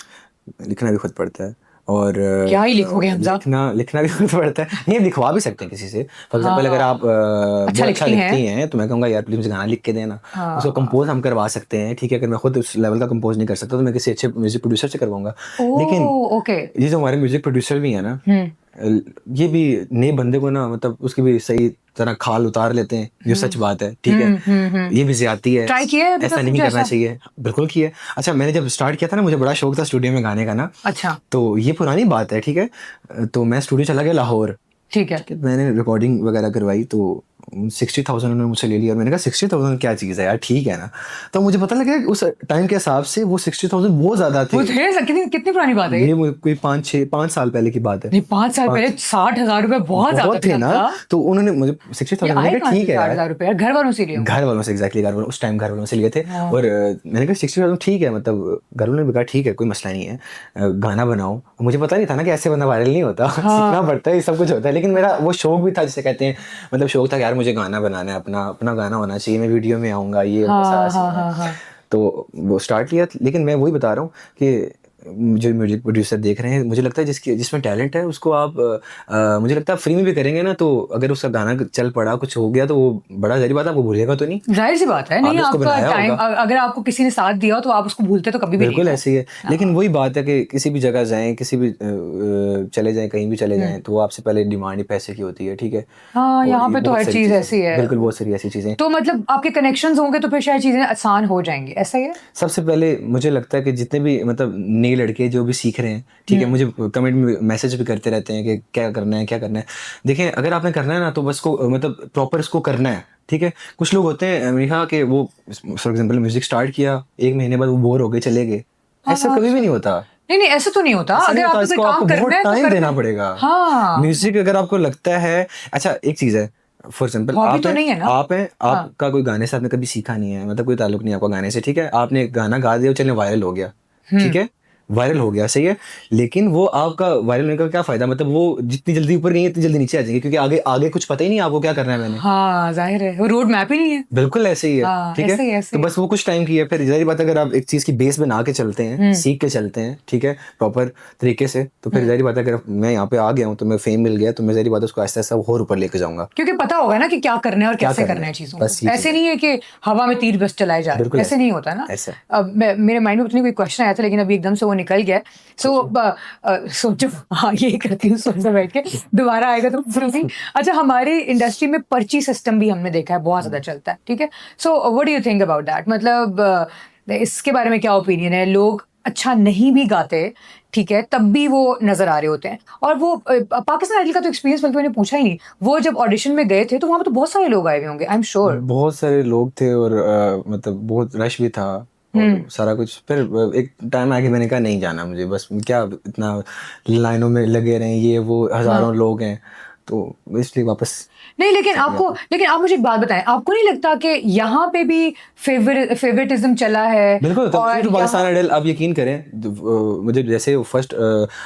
लिखना भी खुद पड़ता है, और क्या ही लिखोगे हमजा। लिखना लिखना भी खुद पड़ता है, नहीं आप लिखवा भी सकते हैं किसी से, फॉर एग्जांपल अगर आप हाँ अच्छा बहुत अच्छा लिखती हैं। लिखती हैं तो मैं कहूँगा यार प्लीज मुझे गाना लिख के देना, उसको हाँ कंपोज हम करवा सकते हैं, ठीक है, अगर मैं खुद उस लेवल का कंपोज नहीं कर सकता तो मैं किसी अच्छे म्यूजिक प्रोड्यूसर से करवाऊंगा। ओ लेकिन ओके। ये जो हमारे म्यूजिक प्रोड्यूसर भी है ना, ये भी नए बंदे को ना, मतलब उसकी भी सही तरह खाल उतार लेते हैं, जो सच बात है, ठीक है, ये भी ज्यादती है, ट्राई किया है अभी ऐसा तक नहीं कुछ करना ऐसा? चाहिए, बिल्कुल किया है। अच्छा मैंने जब स्टार्ट किया था ना, मुझे बड़ा शौक था स्टूडियो में गाने का ना, अच्छा तो ये पुरानी बात है, ठीक है, तो मैं स्टूडियो चला गया लाहौर, ठीक है। ठीक है, मैंने रिकॉर्डिंग वगैरह करवाई, तो 60,000 उन्होंने मुझसे ले लिया, और मैंने कहा 60,000 क्या चीज़ है यार, ठीक है ना, तो मुझे पता लगा कि उस टाइम के हिसाब से वो 60,000 बहुत ज़्यादा थे, वो ढेर कितनी कितनी पुरानी बात है ये? ये कोई 5 साल पहले की बात है, नहीं 5 साल पहले 60,000 रुपए बहुत ज्यादा बहुत थे ना, था। तो उन्होंने मुझे ये 60,000, मैंने आए कहा कहाँ से ठीक है यार, 60,000 रुपए यार? घर वालों से लिए होंगे। घर वालों से, एग्जैक्टली घर वालों, उस टाइम घर वालों से लिए थे, हाँ। और मैंने कहा 60,000 ठीक है, मतलब घर वालों ने भी कहा ठीक है कोई मसला नहीं है, गाना बनाओ, मुझे पता नहीं था ना कि ऐसे बंदा वायरल नहीं होता, सीखना पड़ता है, ये सब कुछ होता है, लेकिन मेरा वो शौक भी था, जिसे कहते हैं, मतलब शौक था कि यार मुझे गाना बनाना है, अपना अपना गाना होना चाहिए, मैं वीडियो में आऊँगा, ये सारा हाँ सीन हाँ है, हाँ हाँ तो वो स्टार्ट किया, लेकिन मैं वही बता रहा हूँ कि जो म्यूजिक प्रोड्यूसर देख रहे हैं, मुझे लगता है जिसमें टैलेंट है उसको आप मुझे लगता है फ्री में भी करेंगे ना, तो अगर उसका गाना चल पड़ा, कुछ हो गया, तो वो बड़ा जाहिर बात है, आपको भूलेगा तो नहीं, जाहिर सी बात है। नहीं आपने उसको आपका बनाया टाइम, होगा, अगर आपको किसी ने साथ दिया हो तो आप उसको भूलते तो कभी भी नहीं बिल्कुल हो। ऐसे ही है, लेकिन वही बात है कि किसी भी जगह जाएं, किसी भी चले जाएं, कहीं भी चले जाएं, तो वो आपसे पहले डिमांड ही पैसे की होती है, ठीक है, हाँ और यहाँ ये पे तो बहुत हर सारी चीज चीज़ें ऐसी है। बिल्कुल बहुत सारी ऐसी चीज़ें। तो मतलब आपके कनेक्शंस होंगे तो फिर शायद चीजें आसान हो जाएंगी, ऐसा ही है? सबसे पहले मुझे लगता है कि जितने भी मतलब नए लड़के जो भी सीख रहे हैं, ठीक है, मुझे कमेंट में मैसेज भी करते रहते हैं कि क्या करना है क्या करना है। देखें अगर आपने करना है ना, तो बस को मतलब प्रॉपर इसको करना है, ठीक है। कुछ लोग होते हैं, मैंने कहा कि वो फॉर एग्जांपल म्यूजिक स्टार्ट किया, 1 महीने बाद वो बोर हो गए चले गए, ऐसा हाँ कभी भी नहीं होता। नहीं ऐसा तो नहीं होता, अगर आपको कोई काम करना है तो टाइम देना पड़ेगा। हाँ म्यूजिक अगर आपको लगता है, अच्छा एक चीज है, फॉर एग्जाम्पल हॉबी आप तो हैं, नहीं है ना। आप हैं, आपका कोई गाने से आपने कभी सीखा नहीं है, मतलब कोई ताल्लुक नहीं है आपका गाने से, ठीक है, आपने गाना गा दिया, चलने वायरल हो गया, ठीक है, वायरल हो गया, सही है, लेकिन वो आपका वायरल होने का क्या फायदा, मतलब वो जितनी जल्दी ऊपर गई इतनी जल्दी नीचे आ जाएंगे, क्योंकि आगे आगे कुछ पता ही नहीं आपको क्या करना है मैंने। हाँ जाहिर है, वो रोड मैप ही नहीं है। बिल्कुल ऐसे ही है, हाँ, ठीक ऐसे ही, है, ऐसे तो ही। बस वो कुछ टाइम की है, फिर जाहिर बात है अगर आप एक चीज की बेस बना के चलते हैं, सीख के चलते हैं, ठीक है, प्रॉपर तरीके से, तो फिर जाहिर बात है अगर मैं यहाँ पे आ गया हूँ तो मैं फेम मिल गया, तो मैं जाहिर बात है उसको आहिस्ता आहिस्ता और ऊपर लेके जाऊंगा, क्योंकि पता होगा ना कि क्या करना है और क्या कैसे करना करना है है, चीजों बस को। ये ऐसे चीज़ नहीं है कि हवा में तीर बस चलाए जा रहे, बिल्कुल ऐसे नहीं होता ना। ऐसा। अब मेरे माइंड में कोई क्वेश्चन आया था लेकिन अभी एकदम से वो निकल गया, सोचो, हाँ ये करती हूँ, सोच बैठ के दोबारा आएगा तो फिर। अच्छा, हमारी इंडस्ट्री में पर्ची सिस्टम भी हमने देखा है बहुत ज्यादा चलता है, ठीक है, so what do you think about that, मतलब इसके बारे में क्या ओपिनियन है? लोग अच्छा नहीं भी गाते, ठीक है, तब भी वो नजर आ रहे होते हैं, और वो पाकिस्तान आइडल का तो एक्सपीरियंस बल्कि मैंने पूछा ही नहीं, वो जब ऑडिशन में गए थे तो वहां पर तो बहुत सारे लोग आए हुए होंगे, आई एम श्योर। बहुत सारे लोग थे और मतलब बहुत रश भी था और सारा कुछ, फिर एक टाइम आके मैंने कहा नहीं जाना मुझे, बस क्या इतना लाइनों में लगे रहे, ये वो हजारों लोग हैं, तो इसलिए वापस। नहीं लेकिन आप मुझे एक बात बताएं, आपको नहीं लगता कि यहाँ पे भी फेवरेटिज्म चला है? बिल्कुल, तो और पाकिस्तान आइडल आप यकीन करें, मुझे जैसे फर्स्ट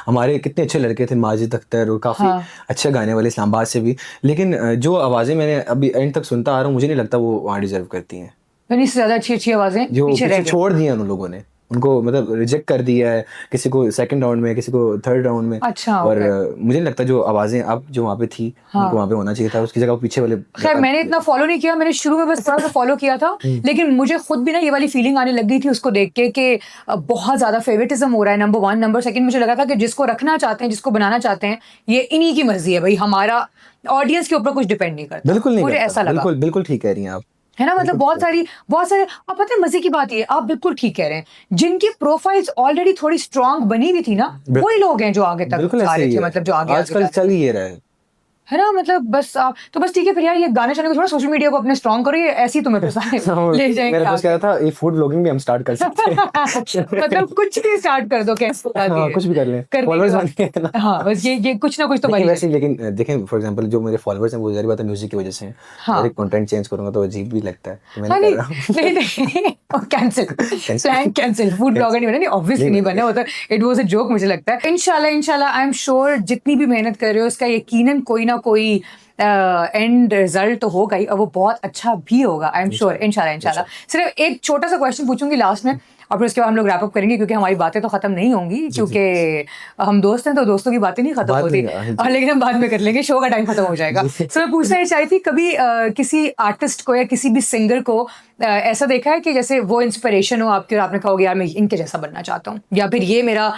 हमारे कितने अच्छे लड़के थे, माजिद अख्तर, और काफ़ी अच्छे गाने वाले इस्लामाबाद से भी, लेकिन जो आवाज़ें मैंने अभी एंड तक सुनता आ रहा हूँ, मुझे नहीं लगता वो वहाँ डिजर्व करती हैं, इतनी से ज्यादा अच्छी अच्छी आवाजें जो पीछे रह पीछे गई। छोड़ दिया उन लोगों ने, उनको मतलब रिजेक्ट कर दिया है, किसी को सेकंड राउंड में, किसी को थर्ड राउंड में। अच्छा, और मुझे नहीं लगता जो आवाजें अब जो वहाँ पे थी उनको वहाँ पे होना चाहिए था, उसकी जगह वो पीछे वाले। खैर मैंने इतना फॉलो नहीं किया, मैंने शुरू में बस थोड़ा सा फॉलो किया था, लेकिन मुझे खुद भी ना ये वाली फीलिंग आने लग गई थी उसको देख के कि बहुत ज्यादा फेवरेटिज्म हो रहा है, नंबर 1, नंबर 2, मुझे लगा था कि जिसको रखना चाहते हैं, जिसको बनाना चाहते हैं, ये इन्हीं की मर्जी है भाई, हमारा ऑडियंस के ऊपर कुछ डिपेंड नहीं करता। बिल्कुल नहीं मुझे करता, ऐसा लगा। बिल्कुल बिल्कुल ठीक कह रही हैं आप, है ना, मतलब बहुत सारे आप पता है मजे की बात ये, आप बिल्कुल ठीक कह रहे हैं, जिनकी प्रोफाइल्स ऑलरेडी थोड़ी स्ट्रांग बनी हुई थी ना, वही लोग हैं जो आगे तक बिल्कुल आ ऐसे रहे ही थे, है, मतलब जो आगे आजकल चल ही ये रहा है। है ना, मतलब बस आप तो बस ठीक है फिर यार, ये गाने शाने को छोड़ो, सोशल मीडिया को अपने स्ट्रांग करो, ये ऐसी तुम्हें पसंद ले जाएंगे। मेरा दोस्त कह रहा था ये फूड ब्लॉगिंग भी हम स्टार्ट कर सकते हैं। मतलब कुछ भी स्टार्ट कर दो, कैसे हाँ, कुछ भी कर लें, फॉलोअर्स बन गए ना। हाँ बस ये कुछ ना कुछ तो लेकिन बनी वैसे लेकिन देखें फॉर एग्जांपल जो मेरे फॉलोअर्स हैं वो जारी बात है म्यूजिक की वजह से हैं, अगर कंटेंट चेंज करूंगा तो अजीब भी लगता है, तो मैं नहीं कर रहा हूं। नहीं cancel, plan cancel, food blogger नहीं बना, नहीं ऑब्वियसली नहीं बना, वो तो इट वाज अ जोक मुझे लगता है। इंशाल्लाह आई एम श्योर जितनी भी मेहनत कर रहे हो उसका यकीनन कोई ना कोई एंड रिजल्ट तो होगा ही, और वो बहुत अच्छा भी होगा, आई एम श्योर। इंशाल्लाह सिर्फ एक छोटा सा क्वेश्चन पूछूंगी लास्ट में, और फिर उसके बाद हम लोग रैप अप करेंगे, क्योंकि हमारी बातें तो खत्म नहीं होंगी, क्योंकि हम दोस्त हैं तो दोस्तों की बातें नहीं खत्म होती, लेकिन हम बाद में कर लेंगे, शो का टाइम खत्म हो जाएगा। सो मैं पूछना चाहती थी, कभी किसी आर्टिस्ट को या किसी भी सिंगर को ऐसा देखा है कि जैसे वो इंस्पिरेशन हो आपकी और आपने कहोगे यार मैं इनके जैसा बनना चाहता हूँ, या फिर ये मेरा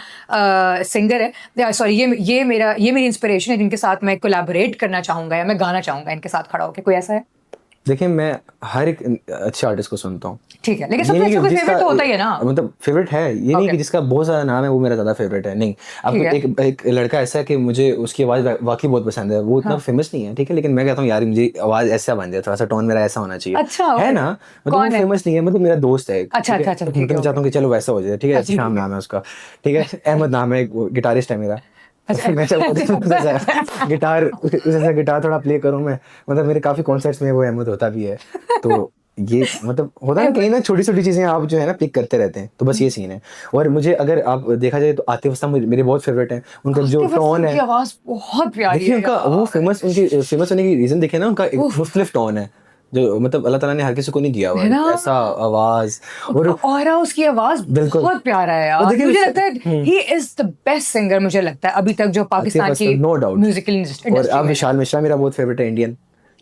सिंगर है, सॉरी ये मेरी इंस्पिरेशन है जिनके साथ मैं कोलैबोरेट करना चाहूंगा या मैं गाना चाहूंगा इनके साथ खड़ा होकर, कोई ऐसा है? देखिए मैं हर एक अच्छे आर्टिस्ट को सुनता हूँ, ठीक है, लेकिन सबसे अच्छा कोई फेवरेट तो होता ही है ना, मतलब फेवरेट है ये नहीं कि जिसका बहुत सारा नाम है वो मेरा ज्यादा फेवरेट है, नहीं। अब एक लड़का ऐसा है कि मुझे उसकी आवाज वाकई बहुत पसंद है, वो इतना फेमस नहीं है, ठीक है, लेकिन मैं कहता हूँ यार मुझे आवाज ऐसा बन जाए, थोड़ा सा टोन मेरा ऐसा होना चाहिए, अच्छा है ना, मतलब वो फेमस नहीं है, मतलब मेरा दोस्त है, अच्छा, मैं चाहता हूँ कि चलो वैसा हो जाए, ठीक है, शाम नाम है उसका, ठीक है, अहमद नाम है, गिटारिस्ट है मेरा, मैं गिटार थोड़ा प्ले करूं मैं, मतलब मेरे काफी कॉन्सर्ट्स में वो अहमद होता भी है, तो ये मतलब होता है कहीं ना छोटी छोटी चीजें आप जो है ना पिक करते रहते हैं, तो बस ये सीन है। और मुझे अगर आप देखा जाए तो आतिफ असलम मेरे बहुत फेवरेट हैं, उनका जो टोन है, आवाज बहुत प्यारी है, उनका वो फेमस होने की रीजन देखे ना, उनका एक मुख्तलिफ टोन है जो मतलब अल्लाह ताला ने हर किसी को नहीं दिया हुआ है ऐसा आवाज, और उसकी आवाज बहुत प्यारा है यार, मुझे लगता है he is the best singer, मुझे लगता है अभी तक जो पाकिस्तान की नो डाउट म्यूजिकल इंडस्ट्री। और अब विशाल मिश्रा मेरा बहुत फेवरेट है, इंडियन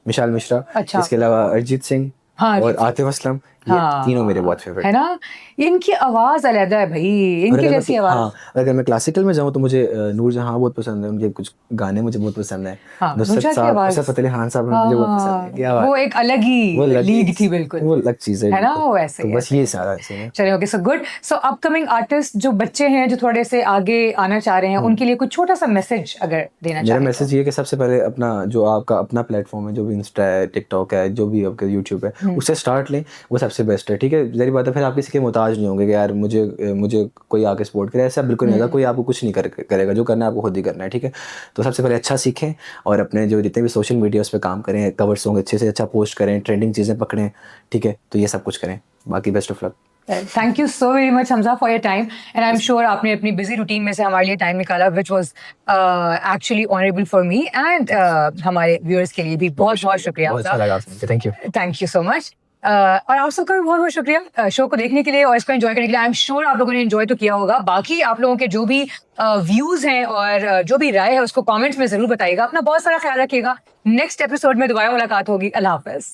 विशाल मिश्रा, इसके अलावा अरिजीत सिंह और आतिफ असलम, ये तीनों मेरे बहुत फेवरेट है ना, इनकी आवाज अलग है भाई, इनकी जैसी आवाज। हाँ, अगर मैं क्लासिकल में जाऊँ तो मुझे नूर जहां बहुत पसंद है, उनके कुछ गाने मुझे बहुत पसंद है, नुसरत फ़तेह अली खान साहब मुझे बहुत पसंद है, क्या वो एक अलग ही लीग थी, बिल्कुल वो अलग चीज है ना, वो ऐसे तो बस ये सारा है। चलिए ओके, सो गुड। सो अपकमिंग आर्टिस्ट जो बच्चे हैं जो थोड़े से आगे आना चाह रहे हैं, उनके लिए कुछ छोटा सा मैसेज अगर देना चाहें? मेरा मैसेज ये कि सबसे पहले अपना जो आपका अपना प्लेटफॉर्म है, जो भी इंस्टा है, टिकटॉक है, जो भी आपका यूट्यूब है, उससे स्टार्ट लें, वो सबसे बेस्ट है, ठीक है। जरी बात है, फिर आप किसी के मोहताज नहीं होंगे कि यार मुझे कोई आके सपोर्ट करे, ऐसा बिल्कुल नहीं होगा। कोई आपको कुछ नहीं करेगा, जो करना है आपको खुद ही करना है, ठीक है। तो सबसे पहले अच्छा सीखें और अपने जो जितने भी सोशल मीडिया उस पर काम करें, कवर सॉन्ग अच्छे से अच्छा पोस्ट करें, ट्रेंडिंग चीज़ें पकड़ें, ठीक है। तो ये सब कुछ करें, बाकी best of luck. Thank you so very much Hamza for your time, and I am sure आपने अपनी बिजी रूटीन में से हमारे लिए टाइम निकाला, which was actually honourable for me and हमारे व्यूअर्स के लिए भी बहुत बहुत शुक्रिया बहुत अच्छा लगा आपसे, thank you. Thank you so much. और आप सबका भी बहुत बहुत शुक्रिया शो को देखने के लिए और इसको एंजॉय करने के लिए। आई एम श्योर आप लोगों ने एंजॉय तो किया होगा। बाकी आप लोगों के जो भी व्यूज हैं और जो भी राय है उसको कमेंट्स में जरूर बताइएगा। अपना बहुत सारा ख्याल रखिएगा। नेक्स्ट एपिसोड में दोबारा मुलाकात होगी। अल्लाह हाफिज।